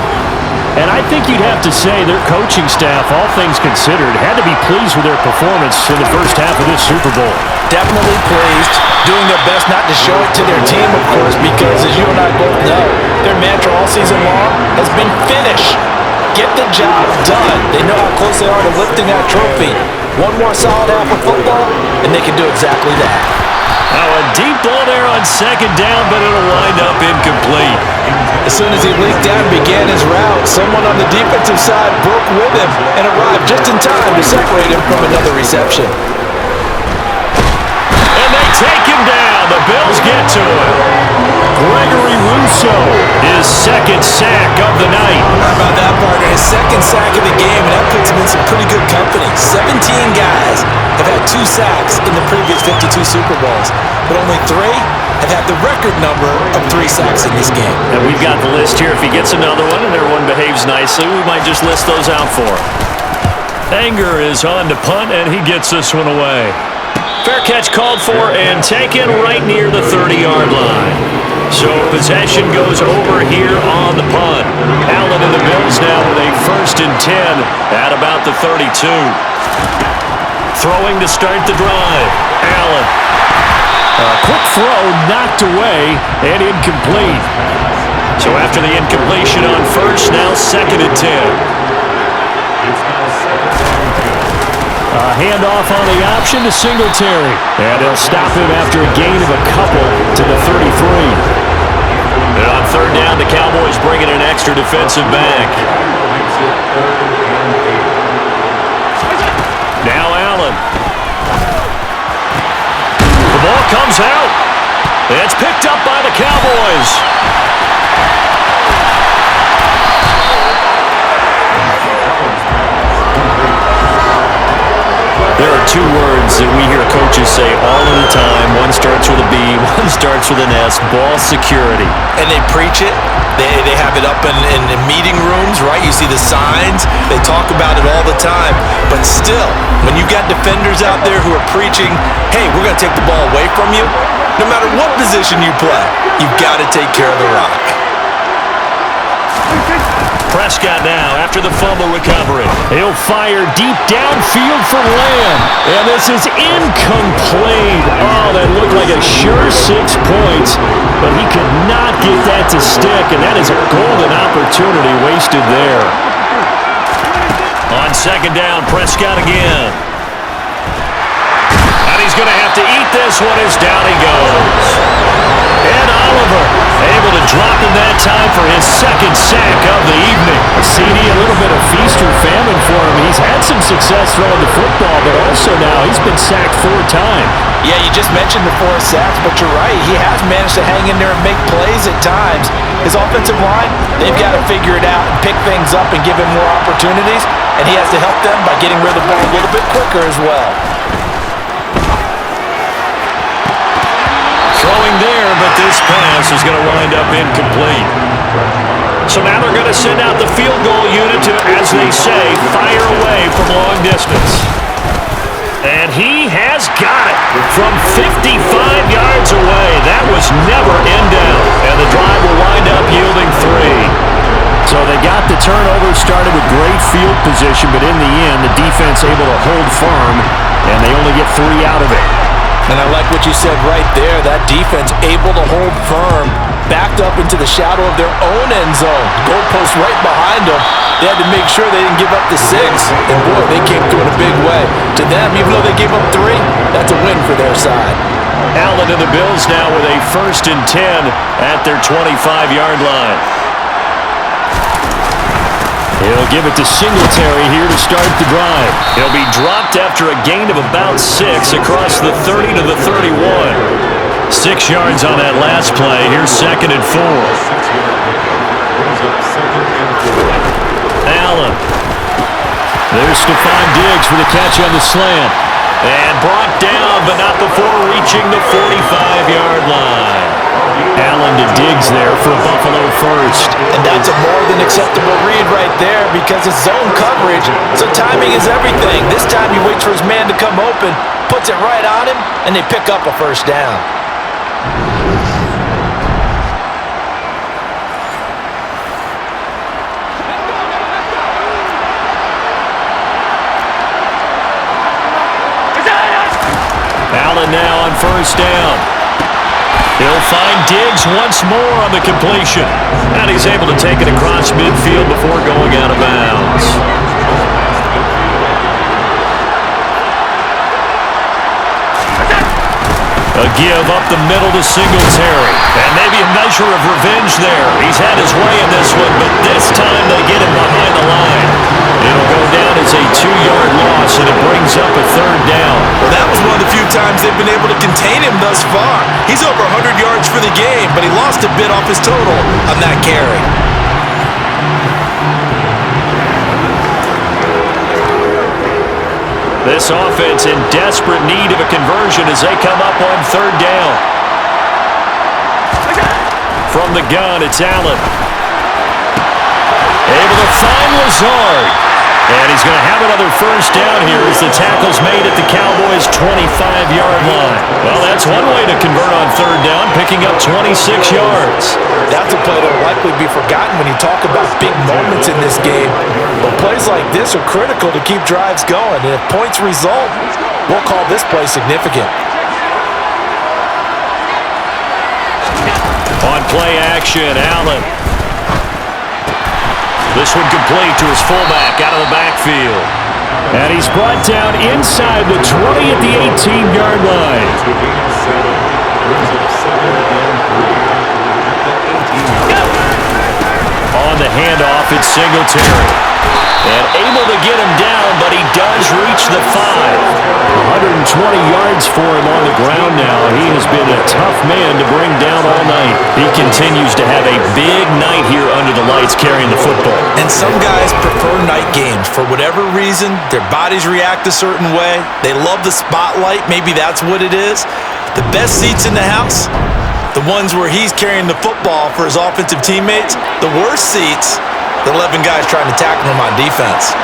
And I think you'd have to say their coaching staff, all things considered, had to be pleased with their performance in the first half of this Super Bowl. Definitely pleased, doing their best not to show it to their team, of course, because as you and I both know, their mantra all season long has been finish. Get the job done. They know how close they are to lifting that trophy. One more solid half of football, and they can do exactly that. Now a deep ball there on 2nd down, but it'll wind up incomplete. As soon as he leaked out and began his route, someone on the defensive side broke with him and arrived just in time to separate him from another reception. And they take him down. The Bills get to him. Gregory Rousseau, his 2nd sack of the night. How about that, partner? His 2nd sack of the game, and that puts him in some pretty good company. 17 guys have had 2 sacks in the previous 52 Super Bowls, but only 3 have had the record number of 3 sacks in this game. And we've got the list here. If he gets another one and everyone behaves nicely, we might just list those out for him. Anger is on to punt, and he gets this one away. Fair catch called for and taken right near the 30-yard line. So possession goes over here on the punt. Allen and the Bills now with a 1st and 10 at about the 32. Throwing to start the drive. Allen. A quick throw knocked away and incomplete. So after the incompletion on 1st, now 2nd and 10. A handoff on the option to Singletary. And he'll stop him after a gain of a couple to the 33. And on 3rd down, the Cowboys bring in an extra defensive back. Now Allen. The ball comes out. It's picked up by the Cowboys. There are two words that we hear coaches say all of the time. One starts with a B, one starts with an S, ball security. And they preach it. They have it up in meeting rooms, right? You see the signs. They talk about it all the time. But still, when you got defenders out there who are preaching, hey, we're going to take the ball away from you, no matter what position you play, you've got to take care of the rock. Prescott now after the fumble recovery. He'll fire deep downfield for Lamb. And this is incomplete. Oh, that looked like a sure 6 points, but he could not get that to stick, and that is a golden opportunity wasted there. On second down, Prescott again. And he's going to have to eat this one as down he goes. And Oliver able to drop him that time for his second sack of the evening. CD, a little bit of feast or famine for him. He's had some success throwing the football, but also now he's been sacked 4 times. Yeah, you just mentioned the 4 sacks, but you're right. He has managed to hang in there and make plays at times. His offensive line, they've got to figure it out and pick things up and give him more opportunities, and he has to help them by getting rid of the ball a little bit quicker as well. Throwing there, but this pass is going to wind up incomplete. So now they're going to send out the field goal unit to, as they say, fire away from long distance. And he has got it from 55 yards away. That was never in doubt. And the drive will wind up yielding 3. So they got the turnover started with great field position, but in the end, the defense able to hold firm, and they only get 3 out of it. And I like what you said right there. That defense able to hold firm, backed up into the shadow of their own end zone. Goalpost right behind them. They had to make sure they didn't give up the 6. And boy, they came through in a big way. To them, even though they gave up 3, that's a win for their side. Allen and the Bills now with a 1st and 10 at their 25-yard line. He'll give it to Singletary here to start the drive. He'll be dropped after a gain of about 6 across the 30 to the 31. 6 yards on that last play. Here's 2nd and 4. Allen. There's Stephon Diggs for the catch on the slant. And brought down, but not before reaching the 45-yard line. Allen to Diggs there for a Buffalo first. And that's a more than acceptable read right there because it's zone coverage, so timing is everything. This time he waits for his man to come open, puts it right on him, and they pick up a 1st down. Allen now on 1st down. He'll find Diggs once more on the completion. And he's able to take it across midfield before going out of bounds. A give up the middle to Singletary. And maybe a measure of revenge there. He's had his way in this one, but this time they get him behind the line. It'll go down as a 2-yard loss, and it brings up a 3rd down. Well, that was one of the few times they've been able to contain him thus far. He's over 100 yards for the game, but he lost a bit off his total on that carry. This offense in desperate need of a conversion as they come up on 3rd down. From the gun, it's Allen. Able to find Lazard. And he's going to have another 1st down here as the tackle's made at the Cowboys' 25-yard line. Well, that's one way to convert on 3rd down, picking up 26 yards. That's a play that will likely be forgotten when you talk about big moments in this game. But plays like this are critical to keep drives going. And if points result, we'll call this play significant. On play action, Allen. This one complete to his fullback out of the backfield. And he's brought down inside the 20 at the 18-yard line. On the handoff, it's Singletary. And able to get him down, but he does reach the 5. 120 yards for him on the ground now. He has been a tough man to bring down all night. He continues to have a big night here under the lights carrying the football. And some guys prefer night games. For whatever reason, their bodies react a certain way. They love the spotlight. Maybe that's what it is. The best seats in the house, the ones where he's carrying the football for his offensive teammates. The worst seats, the 11 guys trying to tackle him on defense.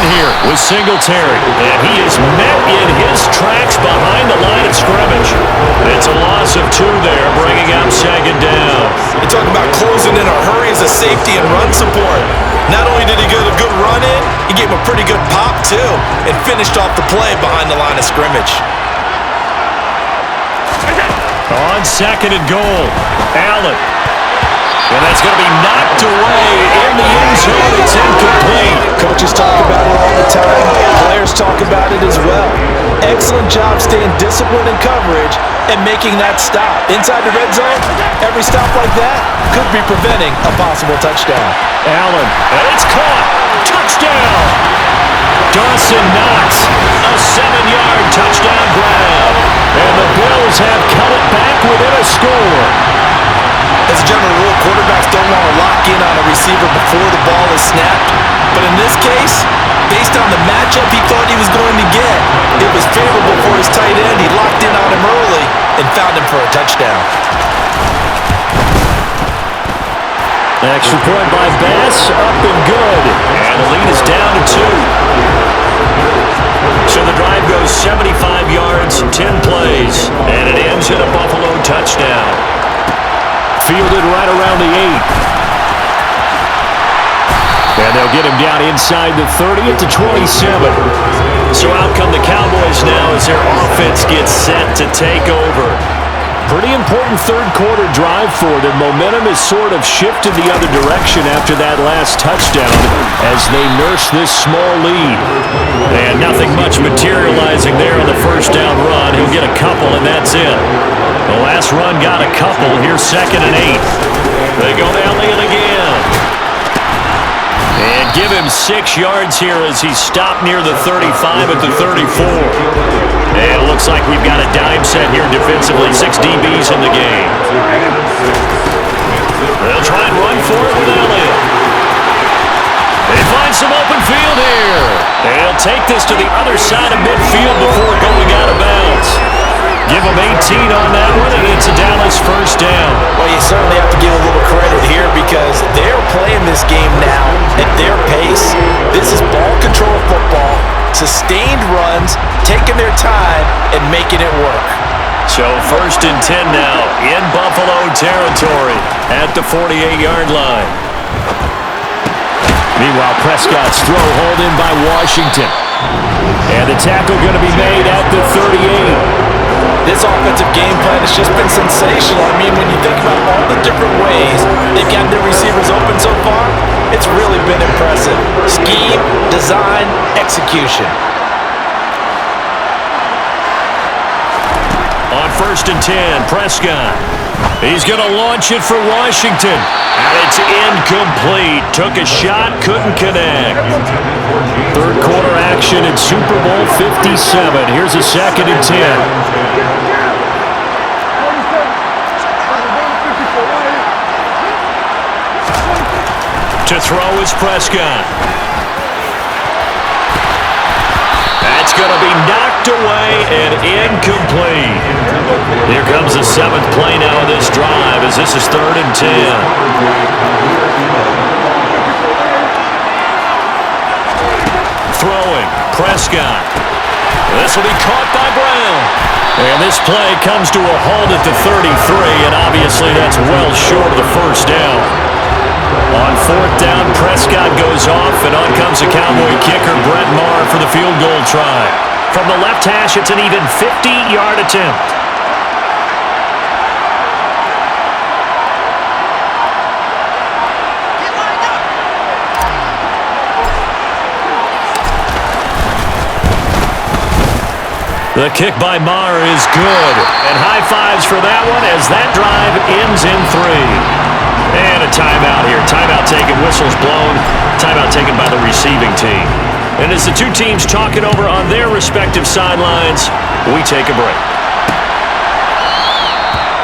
Here with Singletary, and he is met in his tracks behind the line of scrimmage. It's a loss of 2 there, bringing up second down. You talk about closing in a hurry as a safety and run support. Not only did he get a good run in, he gave him a pretty good pop too, and finished off the play behind the line of scrimmage. On second and goal, Allen. And that's going to be knocked away in the end zone. It's incomplete. Coaches talk about it all the time. Players talk about it as well. Excellent job staying disciplined in coverage and making that stop. Inside the red zone, every stop like that could be preventing a possible touchdown. Allen, and it's caught. Touchdown. Dawson Knox, a 7-yard touchdown grab. And the Bills have cut it back within a score. As a general rule, quarterbacks don't want to lock in on a receiver before the ball is snapped. But in this case, based on the matchup he thought he was going to get, it was favorable for his tight end. He locked in on him early and found him for a touchdown. Extra point by Bass, up and good. And the lead is down to 2. So the drive goes 75 yards, 10 plays, and it ends in a Buffalo touchdown. Fielded right around the 8. And they'll get him down inside the 30 at the 27. So out come the Cowboys now as their offense gets set to take over. Pretty important third quarter drive for them. Momentum has sort of shifted the other direction after that last touchdown as they nurse this small lead. And nothing much materializing there on the first down run. He'll get a couple and that's it. The last run got a couple. Here's second and 8. They go down the end again. And give him 6 yards here as he's stopped near the 35 at the 34. And it looks like we've got a dime set here defensively. 6 DBs in the game. They'll try and run for it with Elliott. They find some open field here. They'll take this to the other side of midfield before going out of bounds. Give them 18 on that one, and it's a Dallas first down. Well, you certainly have to give a little credit here because they're playing this game now at their pace. This is ball control football, sustained runs, taking their time, and making it work. So first and 10 now in Buffalo territory at the 48-yard line. Meanwhile, Prescott's throw hauled in by Washington. And the tackle going to be made at the 38. This offensive game plan has just been sensational. I mean, when you think about all the different ways they've got their receivers open so far, it's really been impressive. Scheme, design, execution. On first and 10, Prescott. He's going to launch it for Washington. And it's incomplete. Took a shot, couldn't connect. Third quarter action in Super Bowl 57. Here's a second and 10. To throw is Prescott. That's going to be knocked away and incomplete. Here comes the 7th play now of this drive as this is third and 10. Throwing, Prescott. This will be caught by Brown. And this play comes to a halt at the 33, and obviously that's well short of the first down. On fourth down, Prescott goes off, and on comes the Cowboy kicker, Brett Maher, for the field goal try. From the left hash, it's an even 50-yard attempt. The kick by Maher is good, and high fives for that one as that drive ends in 3. taken, whistles blown. Timeout taken by the receiving team. And as the two teams talking over on their respective sidelines, we take a break.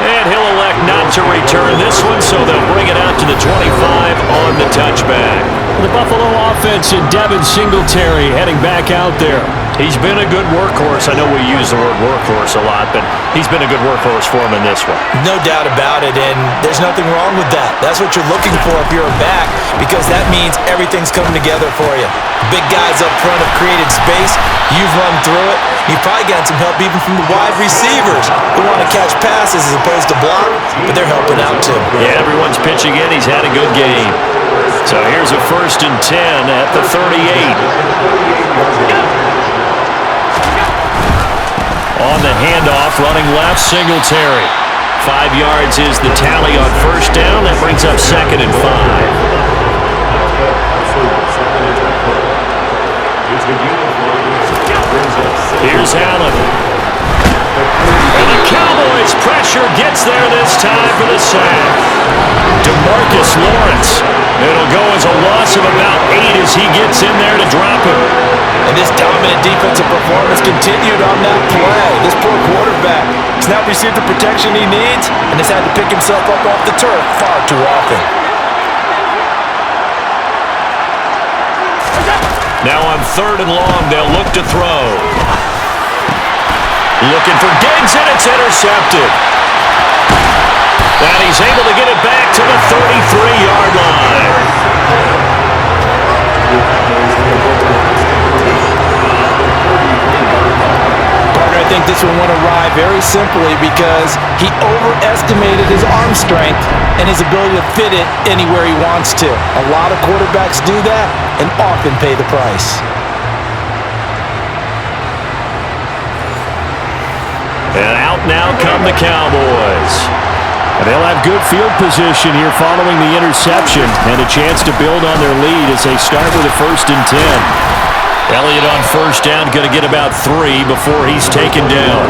And he'll elect not to return this one, so they'll bring it out to the 25 on the touchback. The Buffalo offense and Devin Singletary heading back out there. He's been a good workhorse. I know we use the word workhorse a lot, but he's been a good workhorse for him in this one. No doubt about it, and there's nothing wrong with that. That's what you're looking for if you're a back, because that means everything's coming together for you. Big guys up front have created space. You've run through it. You've probably gotten some help even from the wide receivers who want to catch passes as opposed to block, but they're helping out too. Yeah, everyone's pitching in. He's had a good game. So here's a 1st and 10 at the 38. On the handoff, running left, Singletary. 5 yards is the tally on 1st down. That brings up 2nd and 5. Here's Allen. And the Cowboys pressure gets there this time for the sack. DeMarcus Lawrence. It'll go as a loss of about 8 as he gets in there to drop him. And this dominant defensive performance continued on that play. This poor quarterback has not received the protection he needs and has had to pick himself up off the turf far too often. Now on 3rd and long, they'll look to throw. Looking for Diggs, and it's intercepted. And he's able to get it back to the 33-yard line. I think this one went awry very simply because he overestimated his arm strength and his ability to fit it anywhere he wants to. A lot of quarterbacks do that and often pay the price. And out now come the Cowboys. And they'll have good field position here following the interception and a chance to build on their lead as they start with a 1st and 10. Elliott on 1st down, going to get about 3 before he's taken down.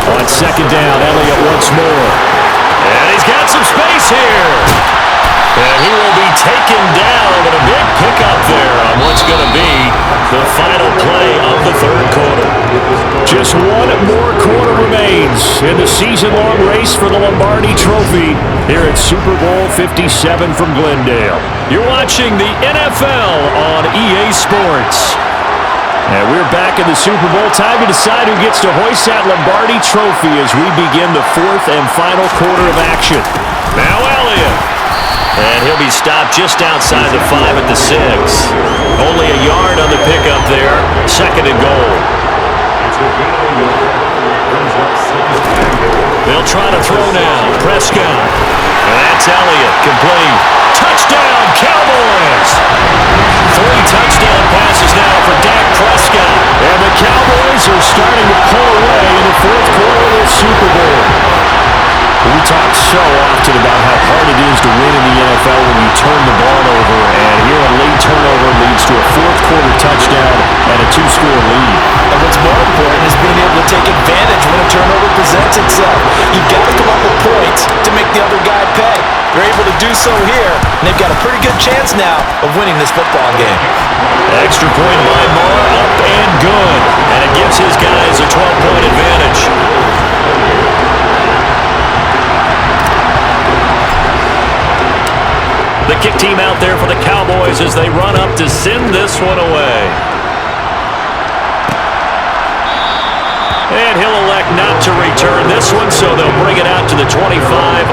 On 2nd down, Elliott once more. And he's got some space here. And he will be taken down, but a big pickup there on what's going to be the final play of the 3rd quarter. Just one more quarter remains in the season-long race for the Lombardi Trophy here at Super Bowl 57 from Glendale. You're watching the NFL on EA Sports. And we're back in the Super Bowl. Time to decide who gets to hoist that Lombardi Trophy as we begin the 4th and final quarter of action. Now Elliott. And he'll be stopped just outside the 5 at the 6. Only a yard on the pickup there. 2nd and goal. They'll try to throw now. Prescott. And that's Elliott. Complete. Touchdown, Cowboys! 3 touchdown passes now for Dak Prescott. And the Cowboys are starting to pull away in the 4th quarter of the Super Bowl. We talk so often about how hard it is to win in the NFL when you turn the ball over, and here a late turnover leads to a 4th quarter touchdown and a 2-score lead. And what's more important is being able to take advantage when a turnover presents itself. You've got to come up with points to make the other guy pay. They're able to do so here, and they've got a pretty good chance now of winning this football game. Extra point by Moore, up and good. And it gives his guys a 12-point advantage. The kick team out there for the Cowboys as they run up to send this one away. And he'll elect not to return this one, so they'll bring it out to the 25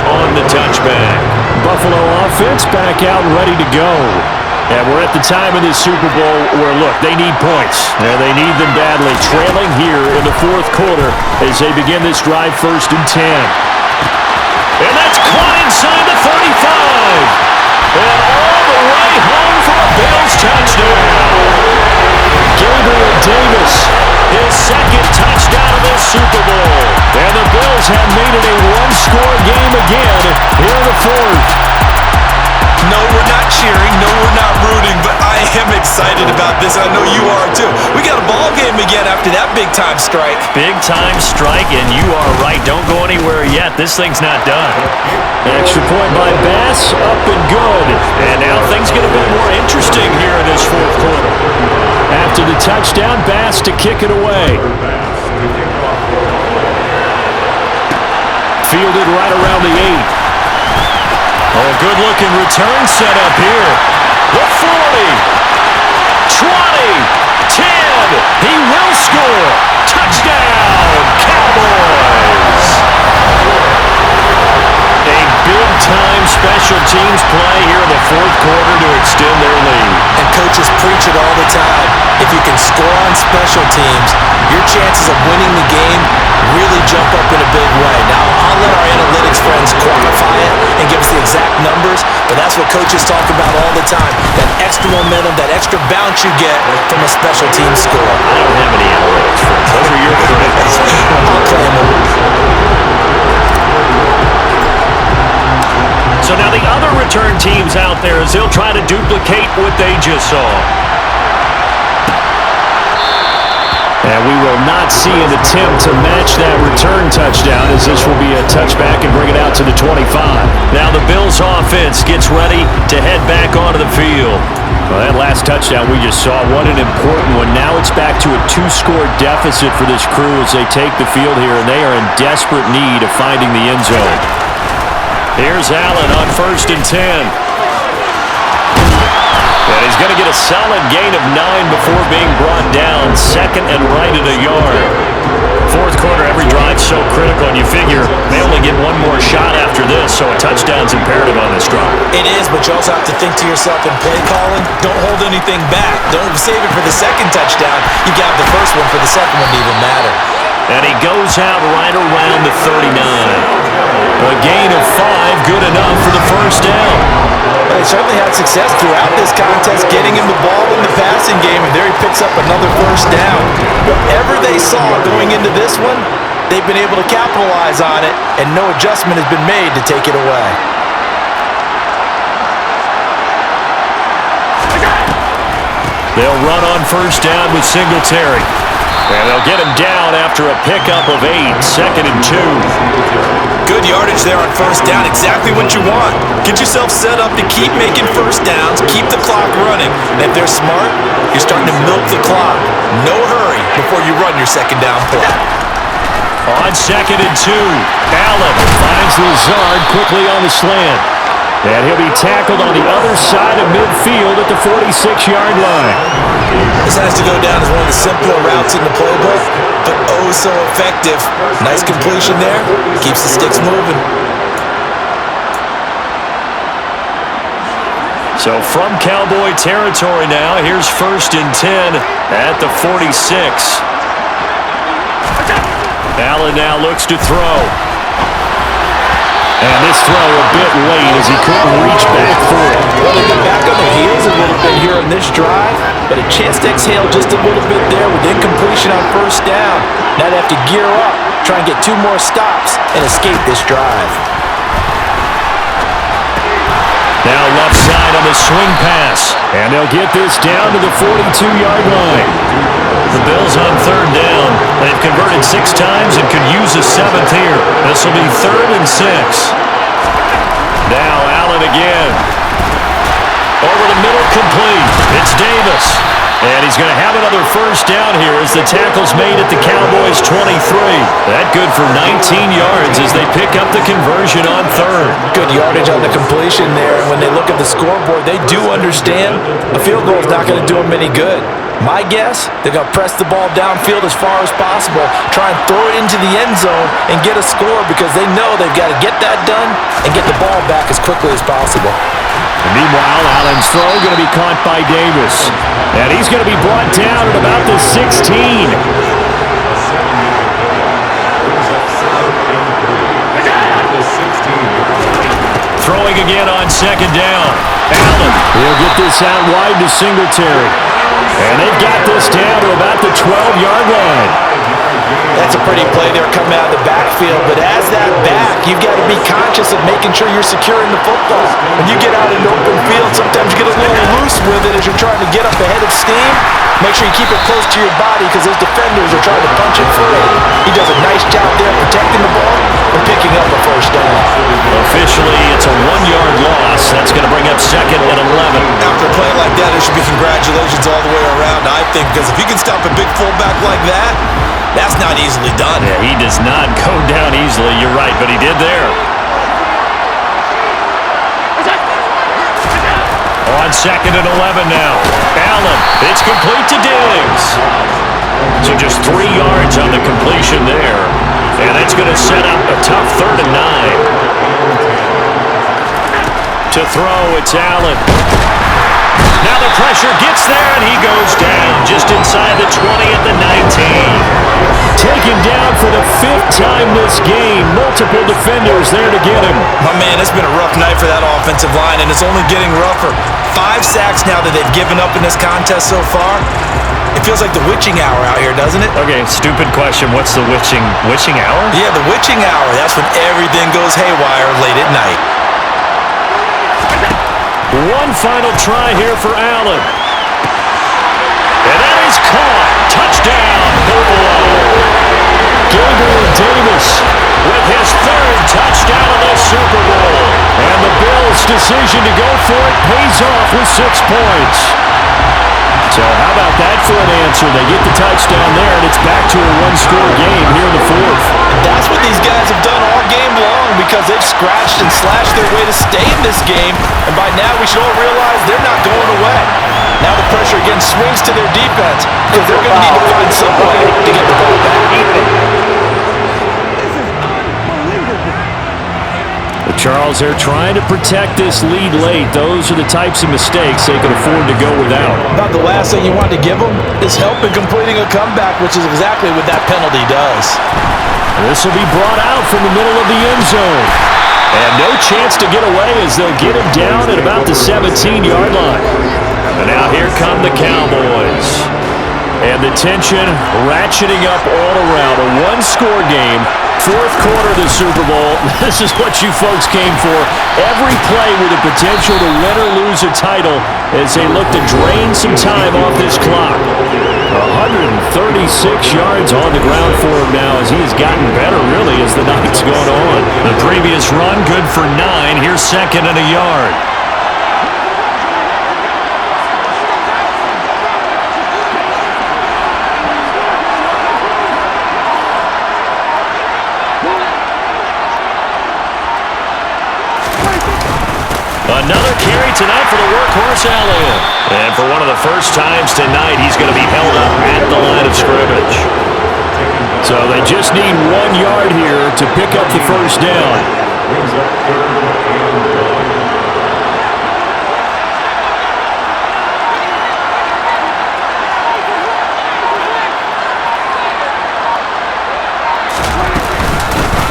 on the touchback. Buffalo offense back out and ready to go. And we're at the time of this Super Bowl where, look, they need points. And they need them badly. Trailing here in the 4th quarter as they begin this drive 1st and 10. And that's caught inside the 35. And all the way home for a Bills touchdown. Gabriel Davis, his 2nd touchdown of this Super Bowl. And the Bills have made it a 1-score game again here in the 4th. No, we're not cheering. No, we're not rooting, but I am excited about this. I know you are too. We got a ball game again after that big-time strike. Big-time strike, and you are right. Don't go anywhere yet. This thing's not done. Extra point by Bass, up and good. And now things get a bit more interesting here in this fourth quarter. After the touchdown, Bass to kick it away. Fielded right around the 8. Oh, good-looking return set up here. The 40, 20, 10. He will score. Touchdown, Cowboys. A big-time special teams play here in the fourth quarter to extend their lead. And coaches preach it all the time. If you can score on special teams, your chances of winning the game really jump up in a big way. Now, I'll let our analytics friends quantify it and give us the exact numbers, but that's what coaches talk about all the time. That extra momentum, that extra bounce you get from a special team score. I don't have any analytics friends. Those are your friends. I'll claim them. So now the other return teams out there as they'll try to duplicate what they just saw. And we will not see an attempt to match that return touchdown, as this will be a touchback and bring it out to the 25. Now the Bills offense gets ready to head back onto the field. Well, that last touchdown we just saw, what an important one. Now it's back to a 2-score deficit for this crew as they take the field here, and they are in desperate need of finding the end zone. Here's Allen on 1st and 10. And he's going to get a solid gain of 9 before being brought down. 2nd and right at a yard. Fourth quarter, every drive so critical, and you figure they only get one more shot after this, so a touchdown's imperative on this drive. It is, but you also have to think to yourself in play calling, don't hold anything back. Don't save it for the second touchdown. You got the first one for the second one to even matter. And he goes out right around the 39. A gain of 5, good enough for the first down. They certainly had success throughout this contest, getting him the ball in the passing game, and there he picks up another first down. Whatever they saw going into this one, they've been able to capitalize on it, and no adjustment has been made to take it away. They'll run on first down with Singletary. And they'll get him down after a pickup of 8, 2nd and 2. Good yardage there on first down, exactly what you want. Get yourself set up to keep making first downs, keep the clock running. And if they're smart, you're starting to milk the clock. No hurry before you run your second down play. On 2nd and 2, Allen finds Lazard quickly on the slant. And he'll be tackled on the other side of midfield at the 46-yard line. This has to go down as one of the simpler routes in the playbook, but oh so effective. Nice completion there. Keeps the sticks moving. So from Cowboy territory now, here's 1st and 10 at the 46. Allen now looks to throw. And this throw a bit late as he couldn't reach back for it. Well, they've been back on their heels a little bit here in this drive, but a chance to exhale just a little bit there with incompletion on first down. Now they have to gear up, try and get 2 more stops, and escape this drive. Now left side on the swing pass. And they'll get this down to the 42-yard line. The Bills on 3rd down. They've converted 6 times and could use a 7th here. This will be 3rd and 6. Now Allen again. Over the middle, complete. It's Davis. And he's going to have another first down here as the tackle's made at the Cowboys 23. That good for 19 yards as they pick up the conversion on 3rd. Good yardage on the completion there. And when they look at the scoreboard, they do understand a field goal is not going to do them any good. My guess, they're going to press the ball downfield as far as possible, try and throw it into the end zone and get a score because they know they've got to get that done and get the ball back as quickly as possible. And meanwhile, Allen's throw going to be caught by Davis. And he's going to be brought down at about the 16. Throwing again on 2nd down. Allen, he'll get this out wide to Singletary. And they've got this down to about the 12-yard line. That's a pretty play there coming out of the backfield, but as that back, you've got to be conscious of making sure you're securing the football. When you get out in open field, sometimes you get a little loose with it as you're trying to get up ahead of steam. Make sure you keep it close to your body because those defenders are trying to punch it free. He does a nice job there protecting the ball and picking up a first down. Officially, it's a 1-yard loss. That's going to bring up 2nd and 11. After a play like that, there should be congratulations all the way around, I think, because if you can stop a big fullback like that, that's not easily done. Yeah, he does not go down easily. You're right, but he did there. On 2nd and 11 now. Allen, it's complete to Diggs. So just 3 yards on the completion there. And that's going to set up a tough 3rd and 9. To throw, it's Allen. Now the pressure gets there, and he goes down just inside the 20 at the 19. Taken down for the 5th time this game. Multiple defenders there to get him. My man, it's been a rough night for that offensive line, and it's only getting rougher. 5 sacks now that they've given up in this contest so far. It feels like the witching hour out here, doesn't it? Okay, stupid question. What's the witching hour? Yeah, the witching hour. That's when everything goes haywire late at night. One final try here for Allen. And that is caught. Touchdown, Buffalo. Gabriel Davis with his 3rd touchdown of the Super Bowl. And the Bills' decision to go for it pays off with 6 points. So how about that for an answer? They get the touchdown there, and it's back to a 1-score game here in the 4th. That's what these guys have done all game long because they've scratched and slashed their way to stay in this game. And by now, we should all realize they're not going away. Now the pressure again swings to their defense because they're going to need to find some way to get the ball back. Charles, they're trying to protect this lead late. Those are the types of mistakes they can afford to go without. About the last thing you want to give them is help in completing a comeback, which is exactly what that penalty does. This will be brought out from the middle of the end zone. And no chance to get away as they'll get him down at about the 17-yard line. And now here come the Cowboys. And the tension ratcheting up all around. A 1-score game. 4th quarter of the Super Bowl. This is what you folks came for. Every play with the potential to win or lose a title as they look to drain some time off this clock. 136 yards on the ground for him now as he has gotten better, really, as the night's gone on. The previous run, good for 9. Here's 2nd and a yard. Another carry tonight for the workhorse Elliott. And for one of the first times tonight, he's going to be held up at the line of scrimmage. So they just need 1 yard here to pick up the first down.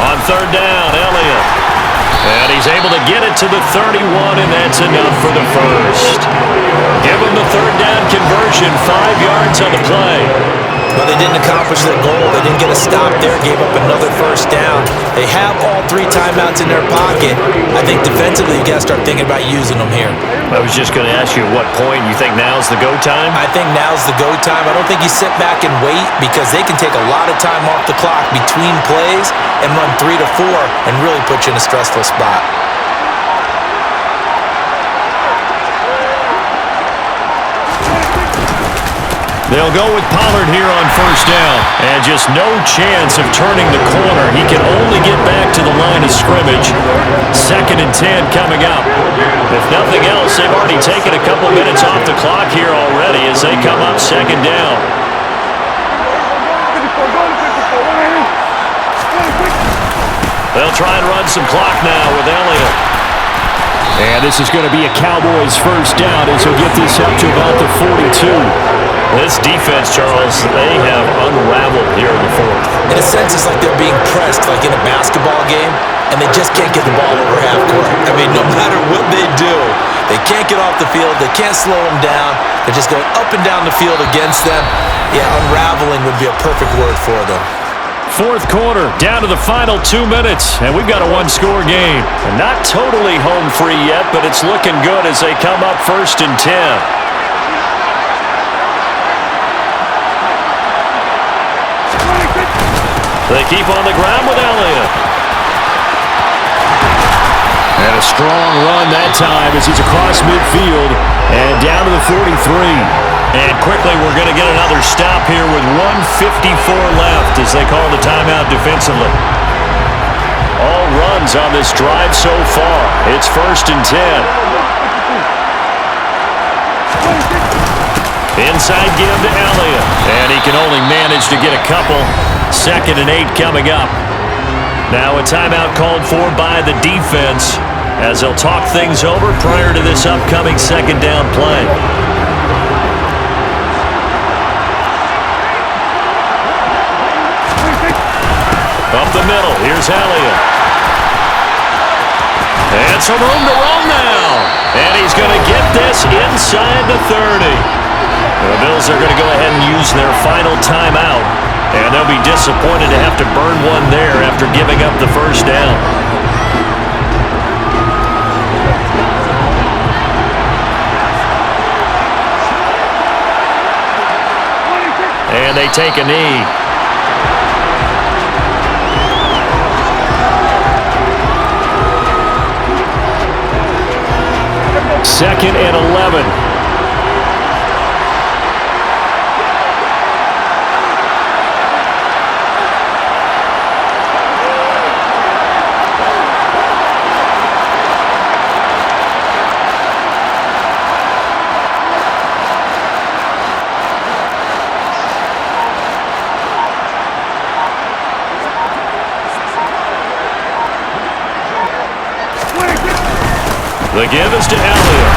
On 3rd down, Elliott. And he's able to get it to the 31, and that's enough for the first. Give him the 3rd down conversion, 5 yards on the play. But they didn't accomplish their goal. They didn't get a stop there, gave up another first down. They have all 3 timeouts in their pocket. I think defensively, you got to start thinking about using them here. I was just going to ask you at what point you think now's the go time? I think now's the go time. I don't think you sit back and wait because they can take a lot of time off the clock between plays and run 3 to 4 and really put you in a stressful spot. They'll go with Pollard here on 1st down. And just no chance of turning the corner. He can only get back to the line of scrimmage. 2nd and 10 coming up. If nothing else, they've already taken a couple minutes off the clock here already as they come up 2nd down. They'll try and run some clock now with Elliott. And this is going to be a Cowboys 1st down as he'll get this up to about the 42. This defense, Charles, they have unraveled here in the 4th. In a sense, it's like they're being pressed like in a basketball game, and they just can't get the ball over half court. I mean, no matter what they do, they can't get off the field. They can't slow them down. They're just going up and down the field against them. Yeah, unraveling would be a perfect word for them. fourth quarter, down to the final 2 minutes, and we've got a one-score game. And not totally home free yet, but it's looking good as they come up 1st and 10. They keep on the ground with Elliott. And a strong run that time as he's across midfield and down to the 43. And quickly we're going to get another stop here with 1:54 left as they call the timeout defensively. All runs on this drive so far. It's 1st and 10. Inside give to Elliott. And he can only manage to get a couple. 2nd and 8 coming up. Now a timeout called for by the defense as they'll talk things over prior to this upcoming 2nd down play. Up the middle, here's Elliott. And some room to roam now. And he's going to get this inside the 30. The Bills are going to go ahead and use their final timeout. And they'll be disappointed to have to burn one there after giving up the 1st down. And they take a knee. 2nd and 11. The give is to Elliott.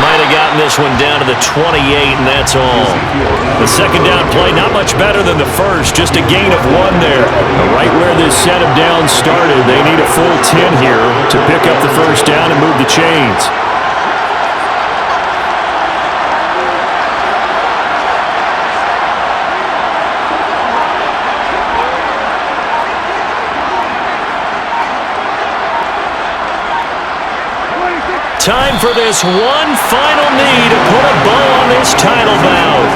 Might have gotten this one down to the 28, and that's all. The 2nd down play, not much better than the first, just a gain of 1 there. Right where this set of downs started, they need a full 10 here to pick up the 1st down and move the chains. Time for this one final knee to put a bow on this title bout.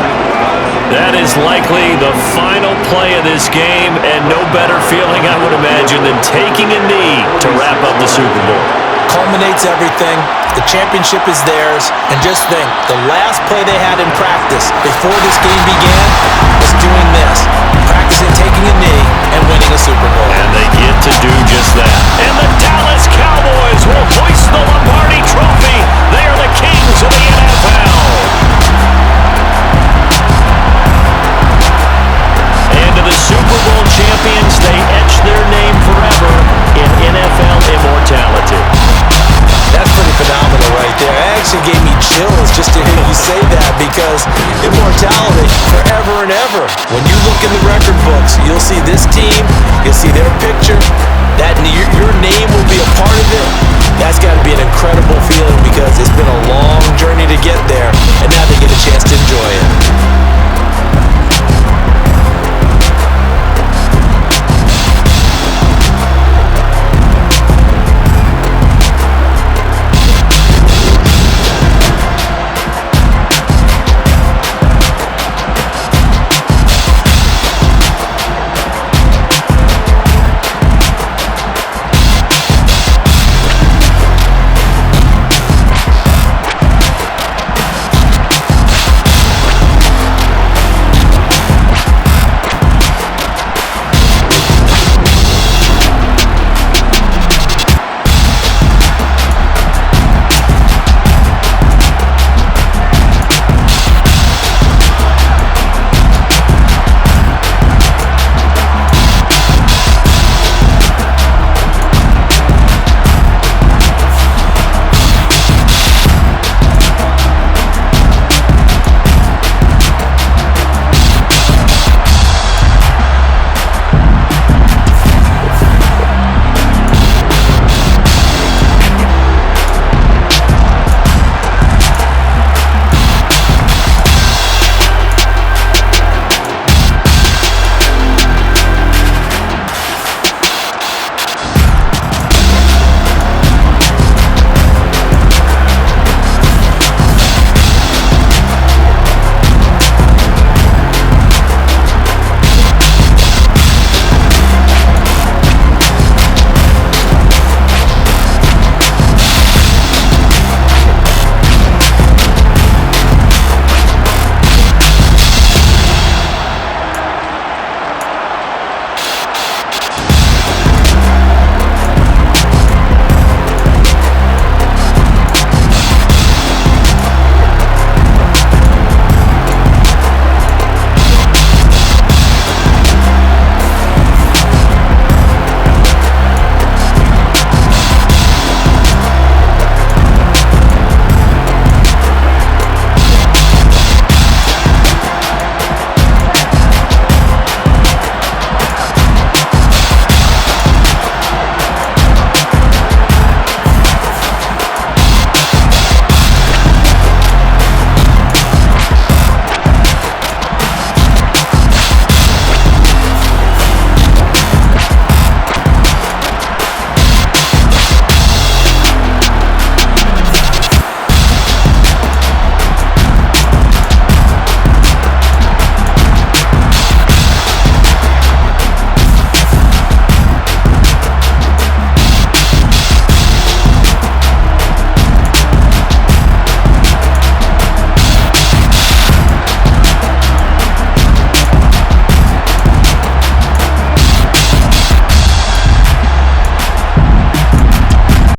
That is likely the final play of this game, and no better feeling, I would imagine, than taking a knee to wrap up the Super Bowl. Culminates everything. The championship is theirs. And just think, the last play they had in practice before this game began was doing this. Practicing taking a knee and winning a Super Bowl. And they get to do just that. And the Dallas Cowboys will hoist the Lombardi Trophy. They are the kings of the NFL. And to the Super Bowl champions, they etch their name forever in NFL immortality. That's pretty phenomenal right there. It actually gave me chills just to hear you say that, because immortality forever and ever. When you look in the record books, you'll see this team, you'll see their picture, that your name will be a part of it. That's got to be an incredible feeling, because it's been a long journey to get there, and now they get a chance to enjoy it.